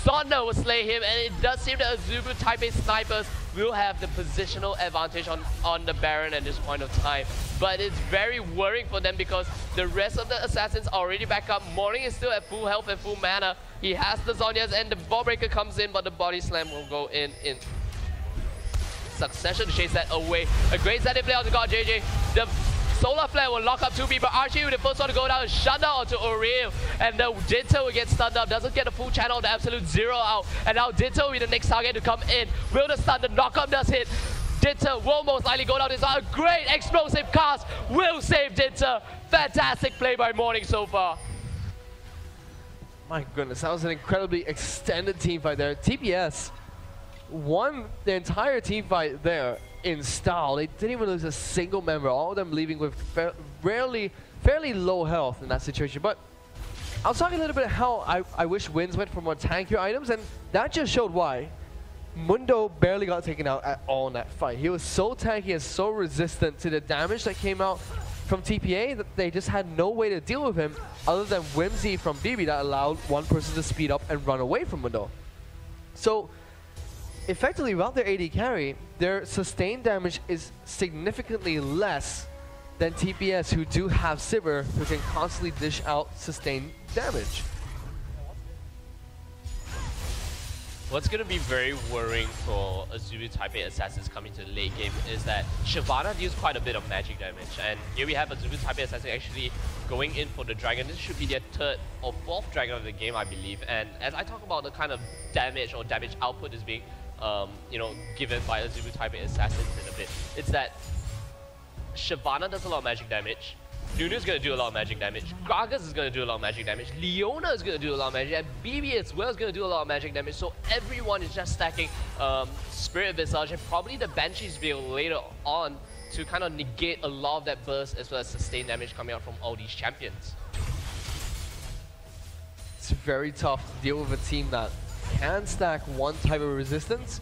Zonda will slay him, and it does seem that Azubu Taipei snipers will have the positional advantage on the Baron at this point of time. But it's very worrying for them because the rest of the assassins are already back up. Morning is still at full health and full mana. He has the Zonyas, and the ball breaker comes in, but the body slam will go in succession to chase that away. A great Zenith play on the God JJ. The solar flare will lock up two people. Archie with the first one to go down, shut down onto Aurel, and the Dinto will get stunned up, doesn't get a full channel, the absolute zero out, and now Dinto will be the next target to come in. Will the stun, the knockup does hit. Dinto will most likely go down. This a great explosive cast will save Dinto. Fantastic play by Morning so far. My goodness, that was an incredibly extended team fight there. TPS won the entire team fight there in style. They didn't even lose a single member, all of them leaving with fairly low health in that situation. But I was talking a little bit how I wish Winds went for more tankier items, and that just showed why. Mundo barely got taken out at all in that fight. He was so tanky and so resistant to the damage that came out from TPA that they just had no way to deal with him other than Whimsy from BB that allowed one person to speed up and run away from Mundo. So effectively, without their AD carry, their sustained damage is significantly less than TPS, who do have Sivir, who can constantly dish out sustained damage. What's going to be very worrying for Azubu Taipei assassins coming to the late game is that Shyvana deals quite a bit of magic damage, and here we have Azubu Taipei assassin actually going in for the dragon. This should be their third or fourth dragon of the game, I believe. And as I talk about the kind of damage or damage output is being given by Azubu Taipei assassins in a bit, it's that Shyvana does a lot of magic damage. Nunu's gonna do a lot of magic damage. Gragas is gonna do a lot of magic damage. Leona is gonna do a lot of magic, and BB as well is gonna do a lot of magic damage. So everyone is just stacking Spirit Visage and probably the Banshee's Veil later on to kind of negate a lot of that burst as well as sustained damage coming out from all these champions. It's very tough to deal with a team that can stack one type of resistance.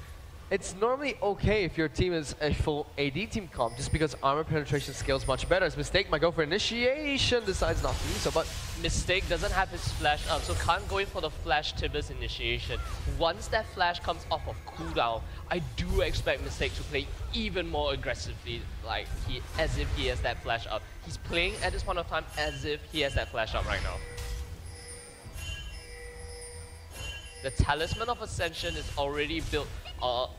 It's normally okay if your team is a full AD team comp, just because armor penetration scales much better. As Mistake might go for initiation, decides not to do so, but Mistake doesn't have his flash up, so can't go in for the flash Tibbers initiation. Once that flash comes off of cooldown, I do expect Mistake to play even more aggressively, like as if he has that flash up. He's playing at this point of time as if he has that flash up right now. The Talisman of Ascension is already built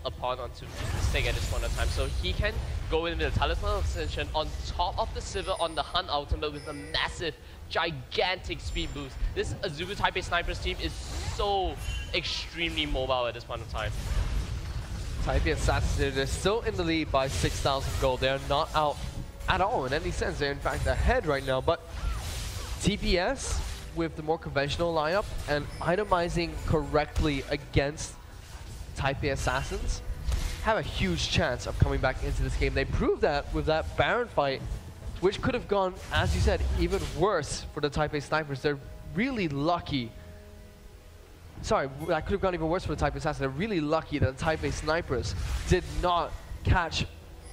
upon onto Mistake at this point of time, so he can go in with the Talisman of Ascension on top of the Sivir on the Hunt ultimate with a massive, gigantic speed boost. This Azubu Taipei Snipers team is so extremely mobile at this point of time. Taipei Assassins, they're still in the lead by 6,000 gold. They're not out at all in any sense. They're in fact ahead right now, but TPS with the more conventional lineup and itemizing correctly against Taipei Assassins have a huge chance of coming back into this game. They proved that with that Baron fight, which could have gone, as you said, even worse for the Taipei Snipers. They're really lucky. Sorry, that could have gone even worse for the Taipei Assassins. They're really lucky that the Taipei Snipers did not catch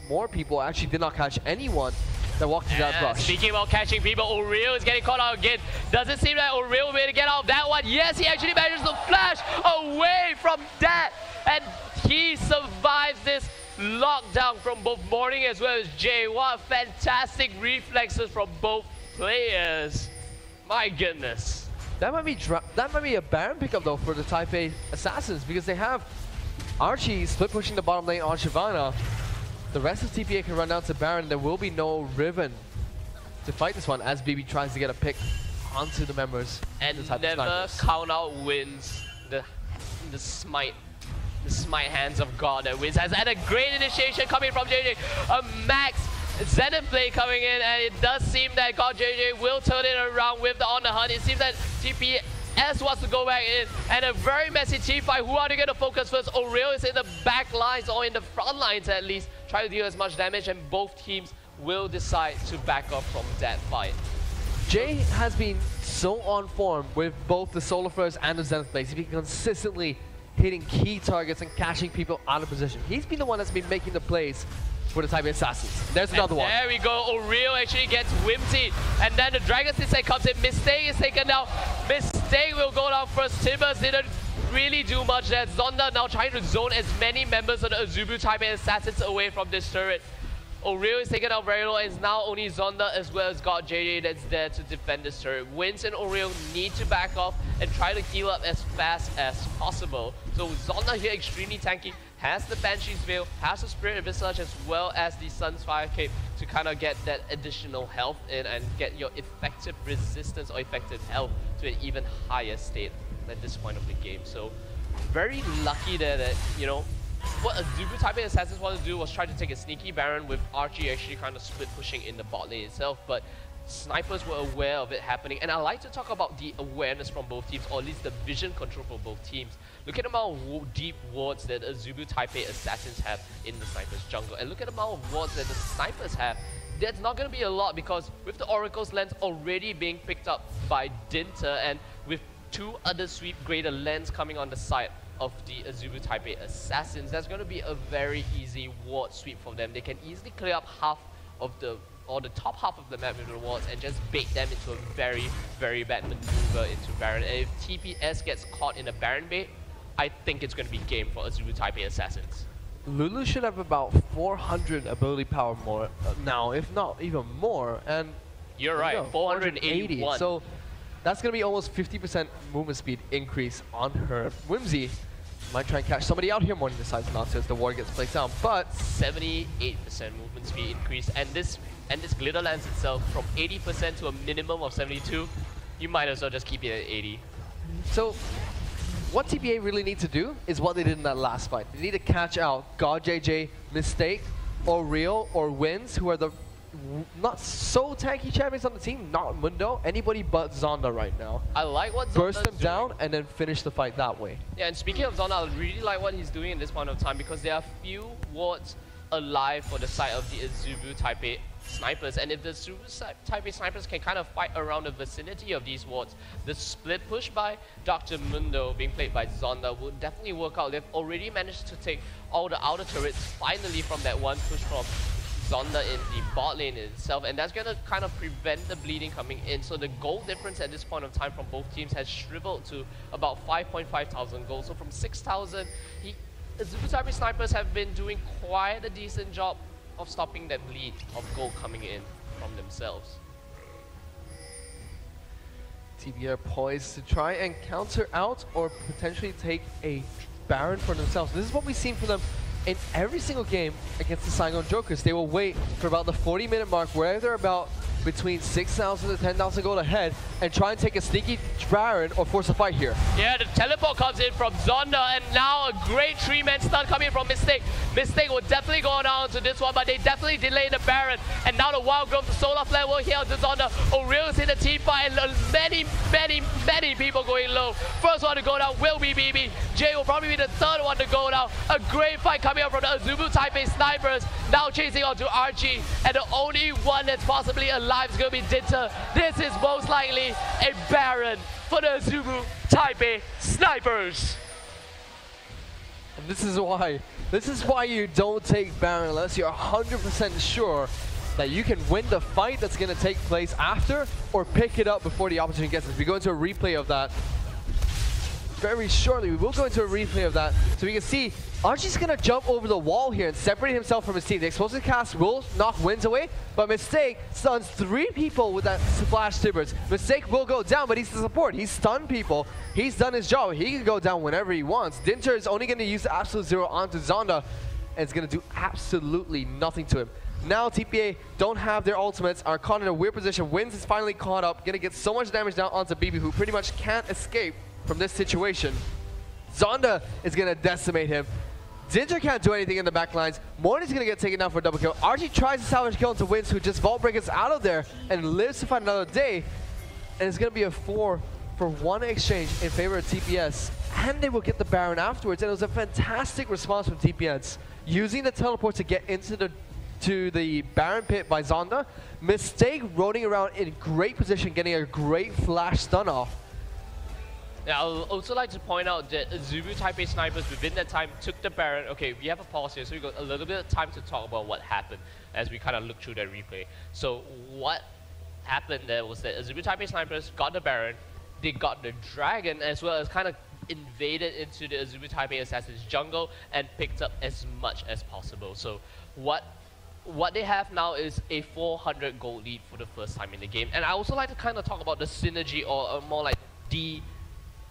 more people, actually did not catch anyone that walked through that brush. Speaking about catching people, Oriel is getting caught out again. Does it seem like Oriel will be able to get out of that one? Yes, he actually manages to flash away from that. And he survives this lockdown from both Morning as well as Jay. What fantastic reflexes from both players. My goodness. That might be a Baron pickup though for the Taipei Assassins, because they have Archie split pushing the bottom lane on Shyvana. The rest of TPA can run down to Baron. There will be no Riven to fight this one as BB tries to get a pick onto the members. And never count out wins the smite hands of God that wins. Has had a great initiation coming from JJ. A max Zenith play coming in, and it does seem that God JJ will turn it around with the On the Hunt. It seems that TPS wants to go back in, and a very messy team fight. Who are they going to focus first? Oriel is in the back lines, or in the front lines at least, try to deal as much damage, and both teams will decide to back up from that fight. Jay has been so on form with both the Solar Flares and the Zenith Blaze. He's been consistently hitting key targets and catching people out of position. He's been the one that's been making the plays for the Taipei Assassins. There's another one. There we go. Oriel actually gets Whimsy. And then the Dragon Sensei comes in. Mistake is taken down. Mistake will go down first. Tibbers didn't really do much there. Zonda now trying to zone as many members of the Azubu Taipei Assassins away from this turret. Oriel is taken out very low, and it's now only Zonda as well as God JJ that's there to defend this turret. Wins and Oriel need to back off and try to heal up as fast as possible. So Zonda here extremely tanky, has the Banshee's Veil, has the Spirit Visage as well as the Sun's Fire Cape to kind of get that additional health in and get your effective resistance or effective health to an even higher state at this point of the game. So very lucky there that, you know, what Azubu Taipei Assassins wanted to do was try to take a sneaky Baron with Archie actually kind of split pushing in the bot lane itself, but Snipers were aware of it happening. And I like to talk about the awareness from both teams, or at least the vision control for both teams. Look at the amount of deep wards that Azubu Taipei Assassins have in the Snipers jungle, and look at the amount of wards that the Snipers have. That's not going to be a lot, because with the Oracle's lens already being picked up by Dinter, and with two other sweep greater lens coming on the side of the Azubu Taipei Assassins, that's going to be a very easy ward sweep for them. They can easily clear up half of the top half of the map with the wards and just bait them into a very, very bad maneuver into Baron. And if TPS gets caught in a Baron bait, I think it's going to be game for Azubu Taipei Assassins. Lulu should have about 400 ability power more now, if not even more. And you're right, 481. So that's going to be almost 50% movement speed increase on her. Whimsy might try and catch somebody out here. Morning decides not to as the ward gets placed down, but 78% movement speed increase, and this glitter lance itself from 80% to a minimum of 72. You might as well just keep it at 80. So what TPA really need to do is what they did in that last fight. They need to catch out God JJ, Mistake, or Real, or Wins, who are the not so tanky champions on the team, not Mundo, anybody but Zonda right now. I like what Zonda's Burst them doing. down and then finish the fight that way. Yeah, and speaking of Zonda, I really like what he's doing in this point of time because there are few wards alive for the side of the Azubu Taipei snipers, and if the Azubu Taipei snipers can kind of fight around the vicinity of these wards, the split push by Dr. Mundo being played by Zonda will definitely work out. They've already managed to take all the outer turrets finally from that one push from Zonda in the bot lane itself, and that's going to kind of prevent the bleeding coming in. So the gold difference at this point of time from both teams has shriveled to about 5,500 gold. So from 6,000, Azubu Taipei snipers have been doing quite a decent job of stopping that bleed of gold coming in from themselves. TBR poised to try and counter out or potentially take a Baron for themselves. This is what we've seen from them in every single game against the Saigon Jokers. They will wait for about the 40-minute mark where they're about between 6,000 to 10,000 gold ahead and try and take a sneaky Baron or force a fight here. Yeah, the teleport comes in from Zonda, and now a great 3-man stun coming in from Mistake. Mistake will definitely go down to this one, but they definitely delay the Baron. And now the Wild Growth, the Solar Flare will heal to Zonda. O'Reilly's in the team fight, and many people going low. First one to go down will be BB. Jay will probably be the third one to go down. A great fight coming up from the Azubu Taipei snipers, now chasing on to Archie, and the only one that's possibly alive is going to be Dinter. This is most likely a Baron for the Azubu Taipei snipers. And this is why you don't take Baron unless you're 100% sure that you can win the fight that's going to take place after or pick it up before the opportunity gets it. We go into a replay of that very shortly. We will go into a replay of that so we can see Archie's going to jump over the wall here and separate himself from his team. The explosive cast will knock Wins away, but Mistake stuns 3 people with that Splash Tibbers. Mistake will go down, but he's the support. He's stunned people. He's done his job. He can go down whenever he wants. Dinter is only going to use the Absolute Zero onto Zonda, and it's going to do absolutely nothing to him. Now TPA don't have their ultimates, are caught in a weird position. Wins is finally caught up, going to get so much damage down onto BB, who pretty much can't escape from this situation. Zonda is going to decimate him. Ginger can't do anything in the back lines. Morty's going to get taken down for a double kill. Archie tries to salvage kill into Wins, who just Vault Breakers out of there and lives to fight another day. And it's going to be a 4-for-1 exchange in favor of TPS. And they will get the Baron afterwards. And it was a fantastic response from TPS, using the teleport to get into the Baron pit by Zonda. Mistake rolling around in great position, getting a great flash stun off. Yeah, I would also like to point out that Azubu Taipei snipers within that time took the Baron. Okay, we have a pause here, so we got a little bit of time to talk about what happened as we kind of look through that replay. So what happened there was that Azubu Taipei snipers got the Baron, they got the Dragon, as well as kind of invaded into the Azubu Taipei Assassin's jungle and picked up as much as possible. So what they have now is a 400 gold lead for the first time in the game. And I also like to kind of talk about the synergy, or more like the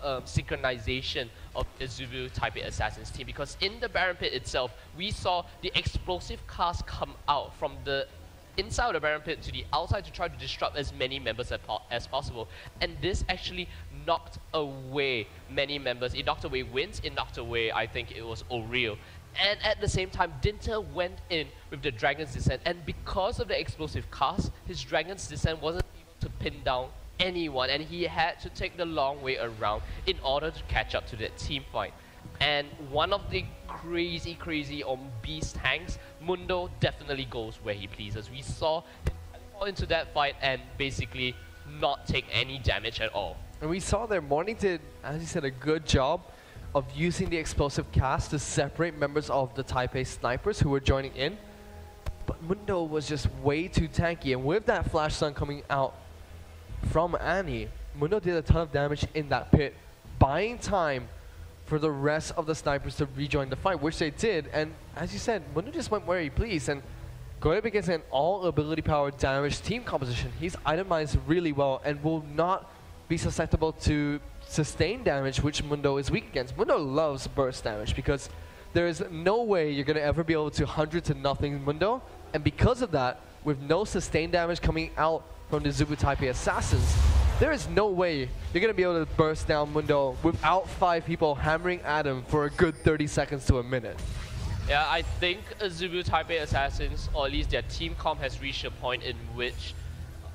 synchronization of Azubu Taipei Assassin's team, because in the Baron Pit itself, we saw the explosive cast come out from the inside of the Baron Pit to the outside to try to disrupt as many members as possible. And this actually knocked away many members. It knocked away Wins, it knocked away, I think it was O'Reilly. And at the same time, Dinter went in with the Dragon's Descent, and because of the explosive cast, his Dragon's Descent wasn't able to pin down anyone, and he had to take the long way around in order to catch up to that team fight. And one of the crazy beast tanks, Mundo, definitely goes where he pleases. We saw him fall into that fight and basically not take any damage at all. And we saw there Morning did, as you said, a good job of using the explosive cast to separate members of the Taipei snipers who were joining in. But Mundo was just way too tanky, and with that flash stun coming out from Annie, Mundo did a ton of damage in that pit, buying time for the rest of the snipers to rejoin the fight, which they did. And as you said, Mundo just went where he pleased, and going up against an all ability powered damage team composition, he's itemized really well and will not be susceptible to sustain damage, which Mundo is weak against. Mundo loves burst damage because there is no way you're going to ever be able to 100 to nothing Mundo, and because of that, with no sustained damage coming out from the Azubu Taipei Assassins, there is no way you're going to be able to burst down Mundo without 5 people hammering at him for a good 30 seconds to a minute. Yeah, I think Azubu Taipei Assassins, or at least their team comp, has reached a point in which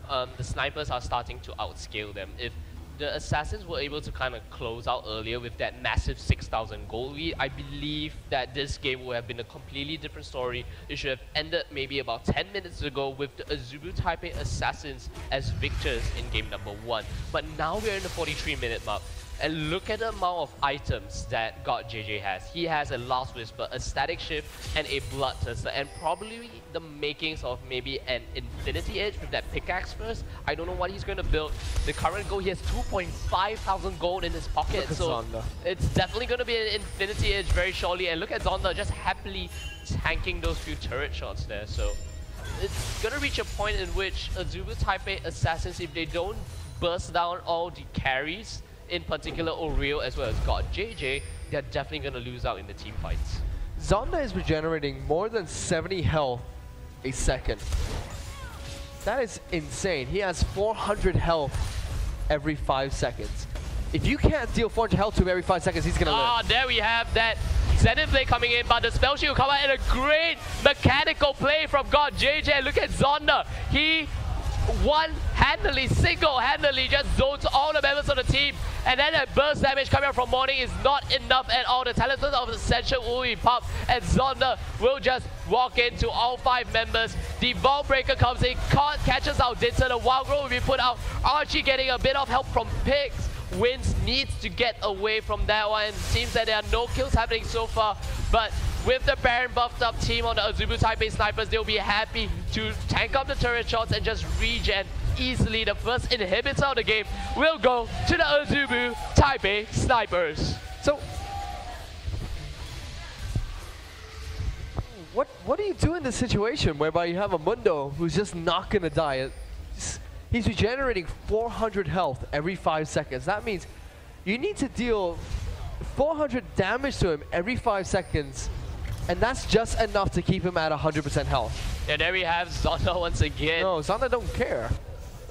the snipers are starting to outscale them. If the Assassins were able to kind of close out earlier with that massive 6,000 gold lead, I believe that this game would have been a completely different story. It should have ended maybe about 10 minutes ago with the Azubu Taipei Assassins as victors in game number 1. But now we're in the 43-minute mark. And look at the amount of items that God JJ has. He has a Last Whisper, a Static Shift, and a Bloodthirster, and probably the makings of maybe an Infinity Edge with that pickaxe first. I don't know what he's going to build. The current goal, he has 2.5 thousand gold in his pocket, so it's definitely going to be an Infinity Edge very shortly. And look at Zonda just happily tanking those few turret shots there. So it's going to reach a point in which Azubu Taipei Assassins, if they don't burst down all the carries, in particular Oriel as well as God JJ, they're definitely going to lose out in the team fights. Zonda is regenerating more than 70 health a second. That is insane. He has 400 health every 5 seconds. If you can't deal 400 health to him every 5 seconds, he's going to live. Ah, there we have that Zenith Blade coming in, but the spell shield come out and a great mechanical play from God JJ. Look at Zonda. He single-handedly just zones all the members of the team, and then that burst damage coming out from Morning is not enough at all. The Talented of Ascension will be popped, and Zonda will just walk into all 5 members. The Vault Breaker comes in, catches out Dinson, the Wild Growth will be put out. Archie getting a bit of help from Pigs. Wins needs to get away from that one. It seems that there are no kills happening so far, but with the Baron buffed up team on the Azubu Taipei Snipers, they'll be happy to tank up the turret shots and just regen easily. The first inhibitor of the game will go to the Azubu Taipei Snipers. So, what do you do in this situation whereby you have a Mundo who's just not going to die? He's regenerating 400 health every 5 seconds. That means you need to deal 400 damage to him every 5 seconds, and that's just enough to keep him at 100% health. Yeah, there we have Zonda once again. No, Zonda don't care.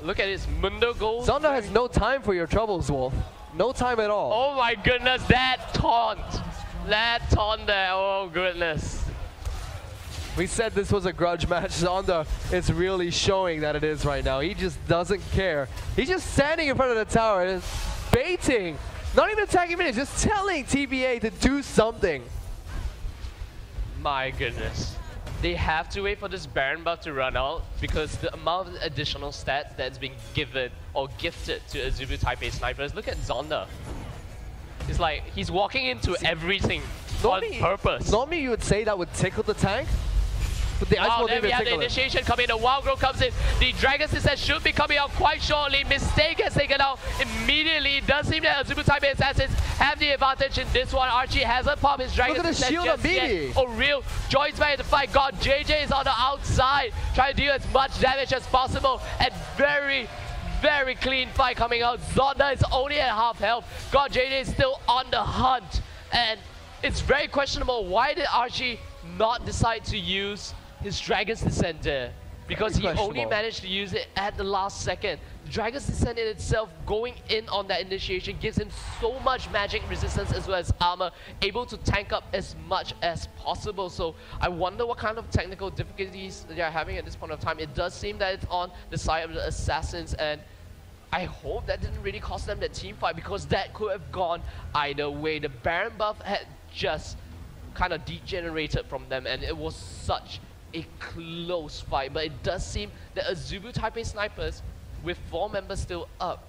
Look at his Mundo gold. Zonda has no time for your troubles, Wolf. No time at all. Oh my goodness, that taunt. That taunt there, oh goodness. We said this was a grudge match. Zonda is really showing that it is right now. He just doesn't care. He's just standing in front of the tower and baiting. Not even attacking minutes, just telling TBA to do something. My goodness. They have to wait for this Baron buff to run out because the amount of additional stats that's being given or gifted to Azubu Taipei Snipers. Look at Zonda. It's like he's walking into everything on purpose. Normally you would say that would tickle the tank. But the wow, there we have the initiation coming. The Wild Growth comes in. The Dragon's Descent should be coming out quite shortly. Mistake has taken out immediately. It does seem that Azubu Taipei Assassins have the advantage in this one. Archie hasn't popped his Dragon's Descent just yet. Oriel joins back in the fight. God JJ is on the outside, trying to deal as much damage as possible. And very clean fight coming out. Zonda is only at half health. God JJ is still on the hunt. And it's very questionable. Why did Archie not decide to use his Dragon's Descent there? Because he only managed to use it at the last second. Dragon's Descent in itself, going in on that initiation, gives him so much magic resistance as well as armor, able to tank up as much as possible. So I wonder what kind of technical difficulties they are having at this point of time. It does seem that it's on the side of the Assassins, and I hope that didn't really cost them that team fight, because that could have gone either way. The Baron buff had just kind of degenerated from them, and it was such a close fight. But it does seem that Azubu Taipei Snipers, with 4 members still up,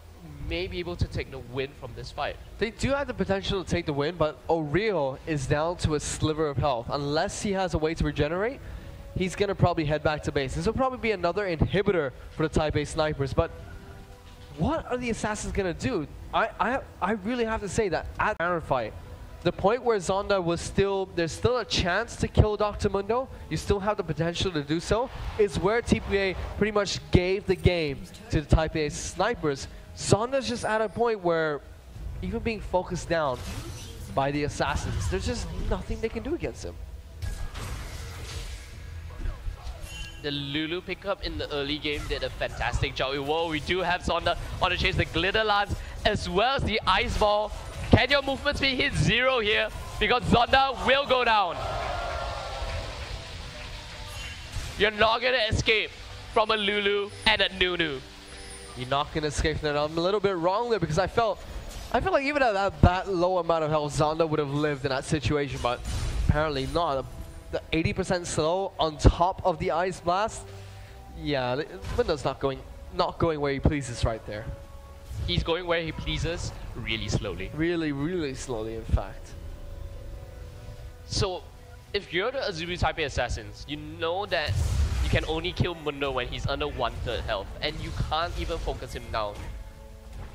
may be able to take the win from this fight. They do have the potential to take the win, but Oriel is down to a sliver of health. Unless he has a way to regenerate, he's going to probably head back to base. This will probably be another inhibitor for the Taipei Snipers, but what are the Assassins going to do? I really have to say that at the Baron fight, the point where Zonda was there's still a chance to kill Dr. Mundo, you still have the potential to do so, is where TPA pretty much gave the game to the Taipei Snipers. Zonda's just at a point where, even being focused down by the Assassins, there's just nothing they can do against him. The Lulu pickup in the early game did a fantastic job. Whoa, we do have Zonda on the chase, the Glitter Lance, as well as the Ice Ball. Can your movement speed hit 0 here? Because Zonda will go down. You're not gonna escape from a Lulu and a Nunu. You're not gonna escape that. I'm a little bit wrong there because I felt like even at that low amount of health, Zonda would have lived in that situation, but apparently not. The 80% slow on top of the Ice Blast. Yeah, Mundo's not going where he pleases right there. He's going where he pleases, really slowly. Really, really slowly, in fact. So, if you're the Azubu Taipei Assassins, you know that you can only kill Mundo when he's under 1/3 health, and you can't even focus him down.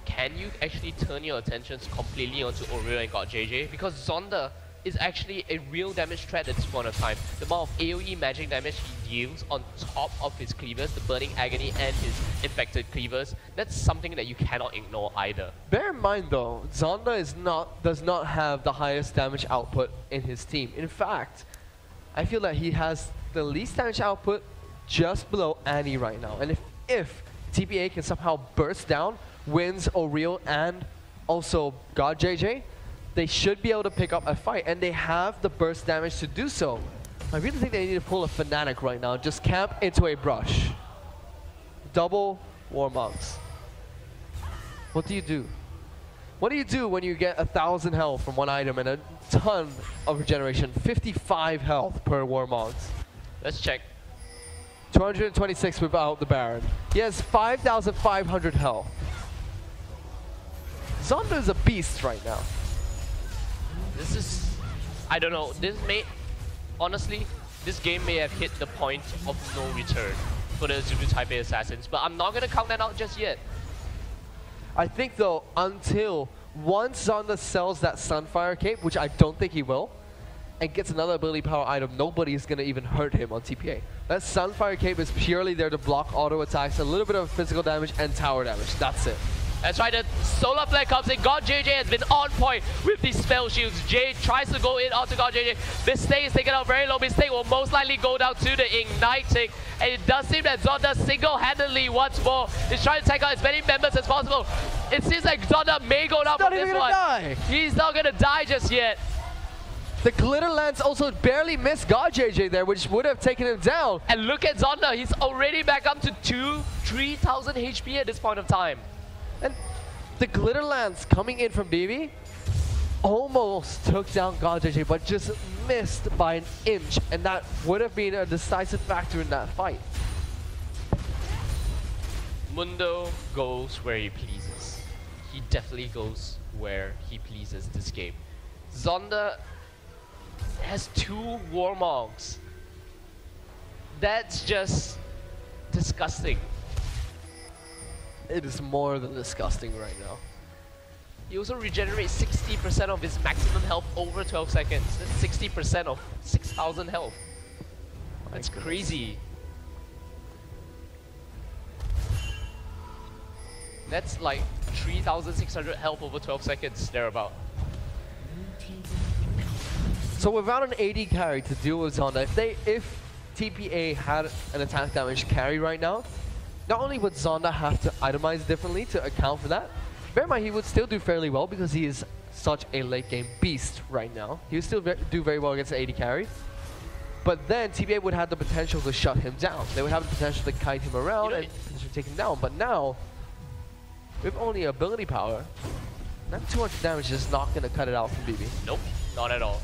Can you actually turn your attentions completely onto Oreo and God JJ? Because Zonda is actually a real damage threat at this point of time. The amount of AoE magic damage he deals on top of his cleavers, the Burning Agony and his infected cleavers, that's something that you cannot ignore either. Bear in mind though, Zonda does not have the highest damage output in his team. In fact, I feel that he has the least damage output just below Annie right now. And if TPA can somehow burst down, wins O'Real and also God JJ, they should be able to pick up a fight, and they have the burst damage to do so. I really think they need to pull a Fnatic right now, just camp into a brush. Double Warmogs. What do you do? What do you do when you get 1,000 health from one item and a ton of regeneration? 55 health per Warmogs. Let's check. 226 without the Baron. He has 5,500 health. Zonda is a beast right now. This is, I don't know, honestly, this game may have hit the point of no return for the Azubu Taipei Assassins, but I'm not going to count that out just yet. I think though, until once Zonda sells that Sunfire Cape, which I don't think he will, and gets another ability power item, nobody is going to even hurt him on TPA. That Sunfire Cape is purely there to block auto attacks, a little bit of physical damage and tower damage, that's it. That's right, the Solar Flare comes in. God JJ has been on point with these spell shields. Jay tries to go in onto God JJ. Mistake is taken out very low. Mistake will most likely go down to the igniting. And it does seem that Zonda single-handedly once more is trying to take out as many members as possible. It seems like Zonda may go down from this one. Die. He's not gonna die just yet. The Glitter Lance also barely missed God JJ there, which would have taken him down. And look at Zonda, he's already back up to 3,000 HP at this point of time. And the Glitter Lance coming in from BB almost took down God JJ, but just missed by an inch, and that would have been a decisive factor in that fight. Mundo goes where he pleases. He definitely goes where he pleases this game. Zonda has 2 Warmogs. That's just disgusting. It is more than disgusting right now. He also regenerates 60% of his maximum health over 12 seconds. That's 60% of 6,000 health. That's crazy. That's like 3,600 health over 12 seconds, thereabout. So without an AD carry to deal with Zonda, if TPA had an attack damage carry right now, not only would Zonda have to itemize differently to account for that, bear in mind he would still do fairly well because he is such a late game beast right now. He would still do very well against the AD carry. But then TPA would have the potential to shut him down. They would have the potential to kite him around and potentially take him down. But now, with only ability power, that 200 damage is not going to cut it out from BB. Nope, not at all.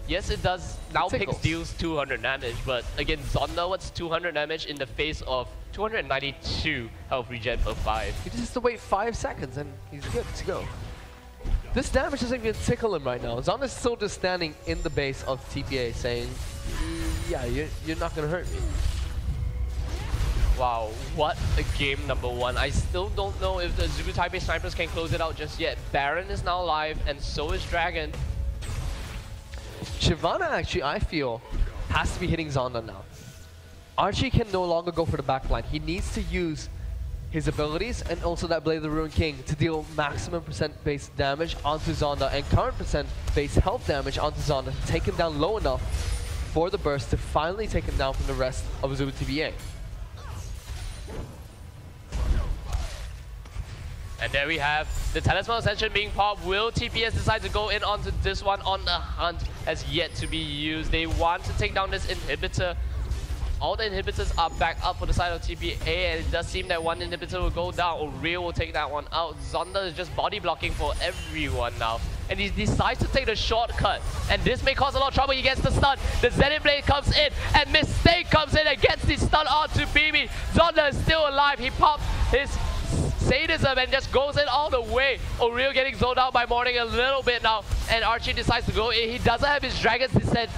Yes, it does. Now Pix deals 200 damage, but again, Zonda, what's 200 damage in the face of 292 health regen per 5? He just has to wait 5 seconds and he's good to go. This damage doesn't even tickle him right now. Zonda's still just standing in the base of TPA saying, yeah, you're not going to hurt me. Wow, what a game number 1. I still don't know if the Azubu Taipei snipers can close it out just yet. Baron is now live and so is Dragon. Shyvana actually, I feel, has to be hitting Zonda now. Archie can no longer go for the backline. He needs to use his abilities and also that Blade of the Ruined King to deal maximum % base damage onto Zonda and current % base health damage onto Zonda to take him down low enough for the burst to finally take him down from the rest of Azubu TBA. And there we have the Talisman Ascension being popped. Will TPS decide to go in onto this one? On the hunt has yet to be used. They want to take down this inhibitor. All the inhibitors are back up for the side of TPA, and it does seem that one inhibitor will go down. Oriel will take that one out. Zonda is just body blocking for everyone now. And he decides to take the shortcut. And this may cause a lot of trouble. He gets the stun. The Zenith Blade comes in, and Mistake comes in and gets the stun onto BB. Zonda is still alive. He pops his sadism and just goes in all the way. Oriel getting zoned out by Morning a little bit now. And Archie decides to go in. He doesn't have his Dragon's Descent.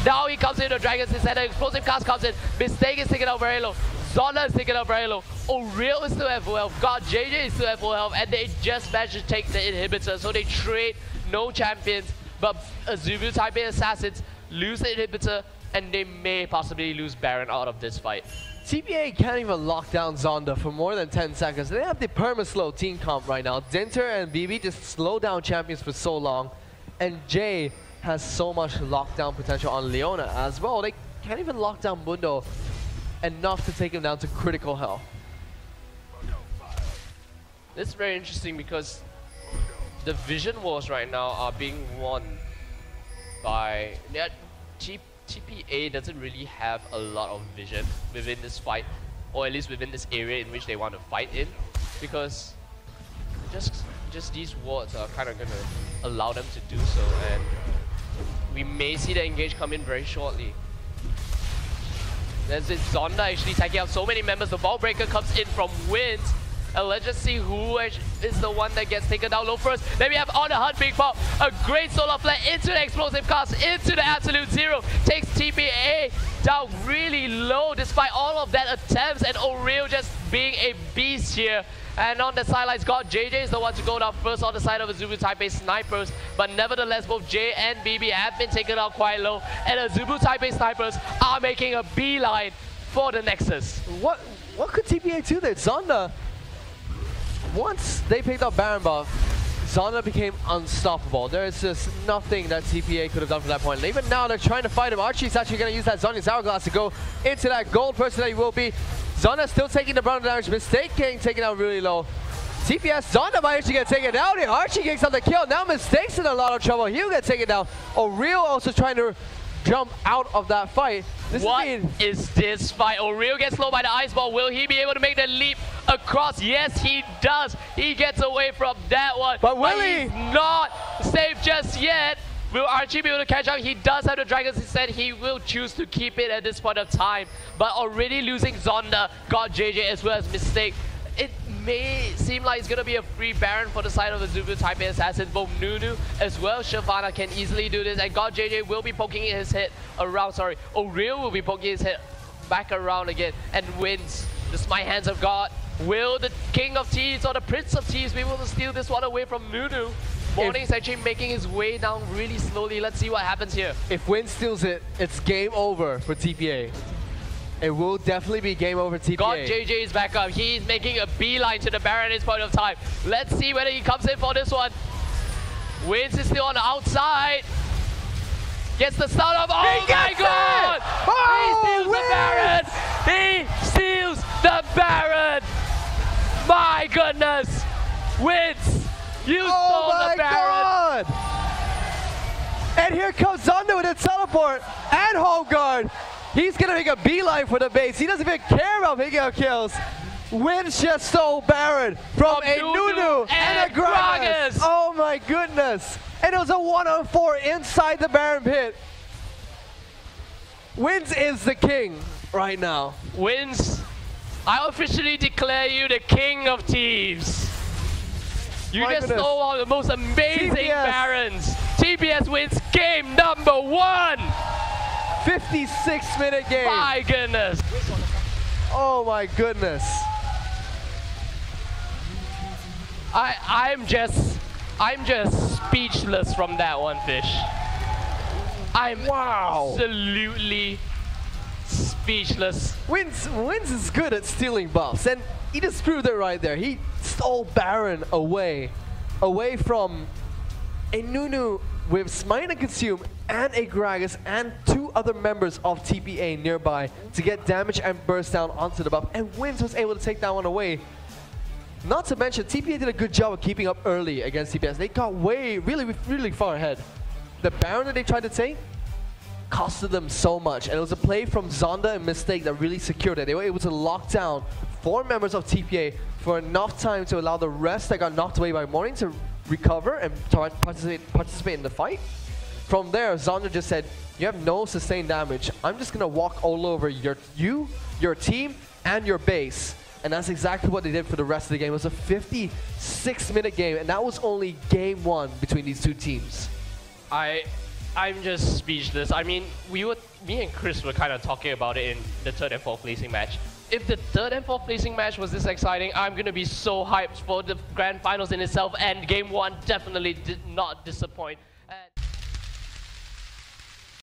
Now he comes in, the Dragon's Descent, the Explosive Cast comes in. Mistake is taken out very low. Zonda is taken out very low. Oriel is still at full health. God, JJ is still at full health. And they just managed to take the inhibitor. So they trade no champions. But Azubu Taipei Assassins lose the inhibitor. And they may possibly lose Baron out of this fight. TPA can't even lock down Zonda for more than 10 seconds. They have the perma-slow team comp right now. Dinter and BB just slow down champions for so long. And Jay has so much lockdown potential on Leona as well. They can't even lock down Mundo enough to take him down to critical health. This is very interesting because the vision wars right now are being won by... TPA doesn't really have a lot of vision within this fight, or at least within this area in which they want to fight in, because just these wards are kind of going to allow them to do so, and we may see the engage come in very shortly. There's this Zonda actually taking out so many members. The ball breaker comes in from Wind. And let's just see who is the one that gets taken down low first. Then we have On the Hunt, Big Pop. A great solar flare into the explosive cast, into the absolute zero. Takes TPA down really low despite all of that attempts. And Oriel just being a beast here. And on the sidelines, God, JJ is the one to go down first on the side of Azubu Taipei snipers. But nevertheless, both Jay and BB have been taken out quite low. And Azubu Taipei snipers are making a beeline for the Nexus. What could TPA do there? Zonda, once they picked up Baron buff, Zonda became unstoppable. There is just nothing that TPA could have done from that point. And even now, they're trying to fight him. Archie's actually going to use that Zonia's Hourglass to go into that gold person that he will be. Zonda still taking the brunt of damage. Mistake getting taken out really low. TPS, Zonda might actually get taken down here. Archie gets on the kill. Now Mistake's in a lot of trouble. He'll get taken down. Oriel also trying to jump out of that fight. What is this fight? Oriel gets slow by the ice ball. Will he be able to make the leap across? Yes, he does. He gets away from that one. But will he? He's not safe just yet. Will Archie be able to catch up? He does have the Dragon's Descent. He will choose to keep it at this point of time. But already losing Zonda, got JJ as well as Mistake. It may seem like it's going to be a free Baron for the side of the Azubu Taipei Assassins. Both Nunu as well Shyvana can easily do this. And God JJ will be poking his head around. Sorry, Oriel will be poking his head back around again and wins the Smite Hands of God. Will the King of Thieves or the Prince of Thieves be able to steal this one away from Nunu? Morning's actually making his way down really slowly. Let's see what happens here. If Wind steals it, it's game over for TPA. It will definitely be game over TPA. God JJ is back up. He's making a beeline to the Baron at this point of time. Let's see whether he comes in for this one. Wins is still on the outside. Gets the start of. Oh my God! Oh, he steals the Baron! He steals the Baron! My goodness! Wins! You stole the Baron! God. And here comes Zonda with a teleport and home guard. He's gonna make a beeline for the base. He doesn't even care about picking up kills. Wins just stole Baron from a Nunu and a Gragas. Oh my goodness. And it was a 1-on-4 inside the Baron pit. Wins is the king right now. Wins, I officially declare you the King of Thieves. You just stole all the most amazing Barons. TPS wins game number 1. 56-minute game. My goodness. Oh my goodness. I'm just speechless from that one, Fish. I'm absolutely speechless. Wins is good at stealing buffs, and he just proved it right there. He stole Baron away from a Nunu with Smite and Consume and a Gragas and 2 other members of TPA nearby to get damage and burst down onto the buff, and Wins was able to take that one away. Not to mention, TPA did a good job of keeping up early against TPS. They got really far ahead. The Baron that they tried to take, costed them so much. And it was a play from Zonda and Mistake that really secured it. They were able to lock down 4 members of TPA for enough time to allow the rest that got knocked away by Morning to recover and participate in the fight. From there, Zonda just said, you have no sustained damage. I'm just going to walk all over your team, and your base. And that's exactly what they did for the rest of the game. It was a 56-minute game, and that was only game 1 between these two teams. I'm just speechless. I mean, me and Chris were kind of talking about it in the 3rd and 4th placing match. If the 3rd and 4th placing match was this exciting, I'm going to be so hyped for the Grand Finals in itself, and game 1 definitely did not disappoint.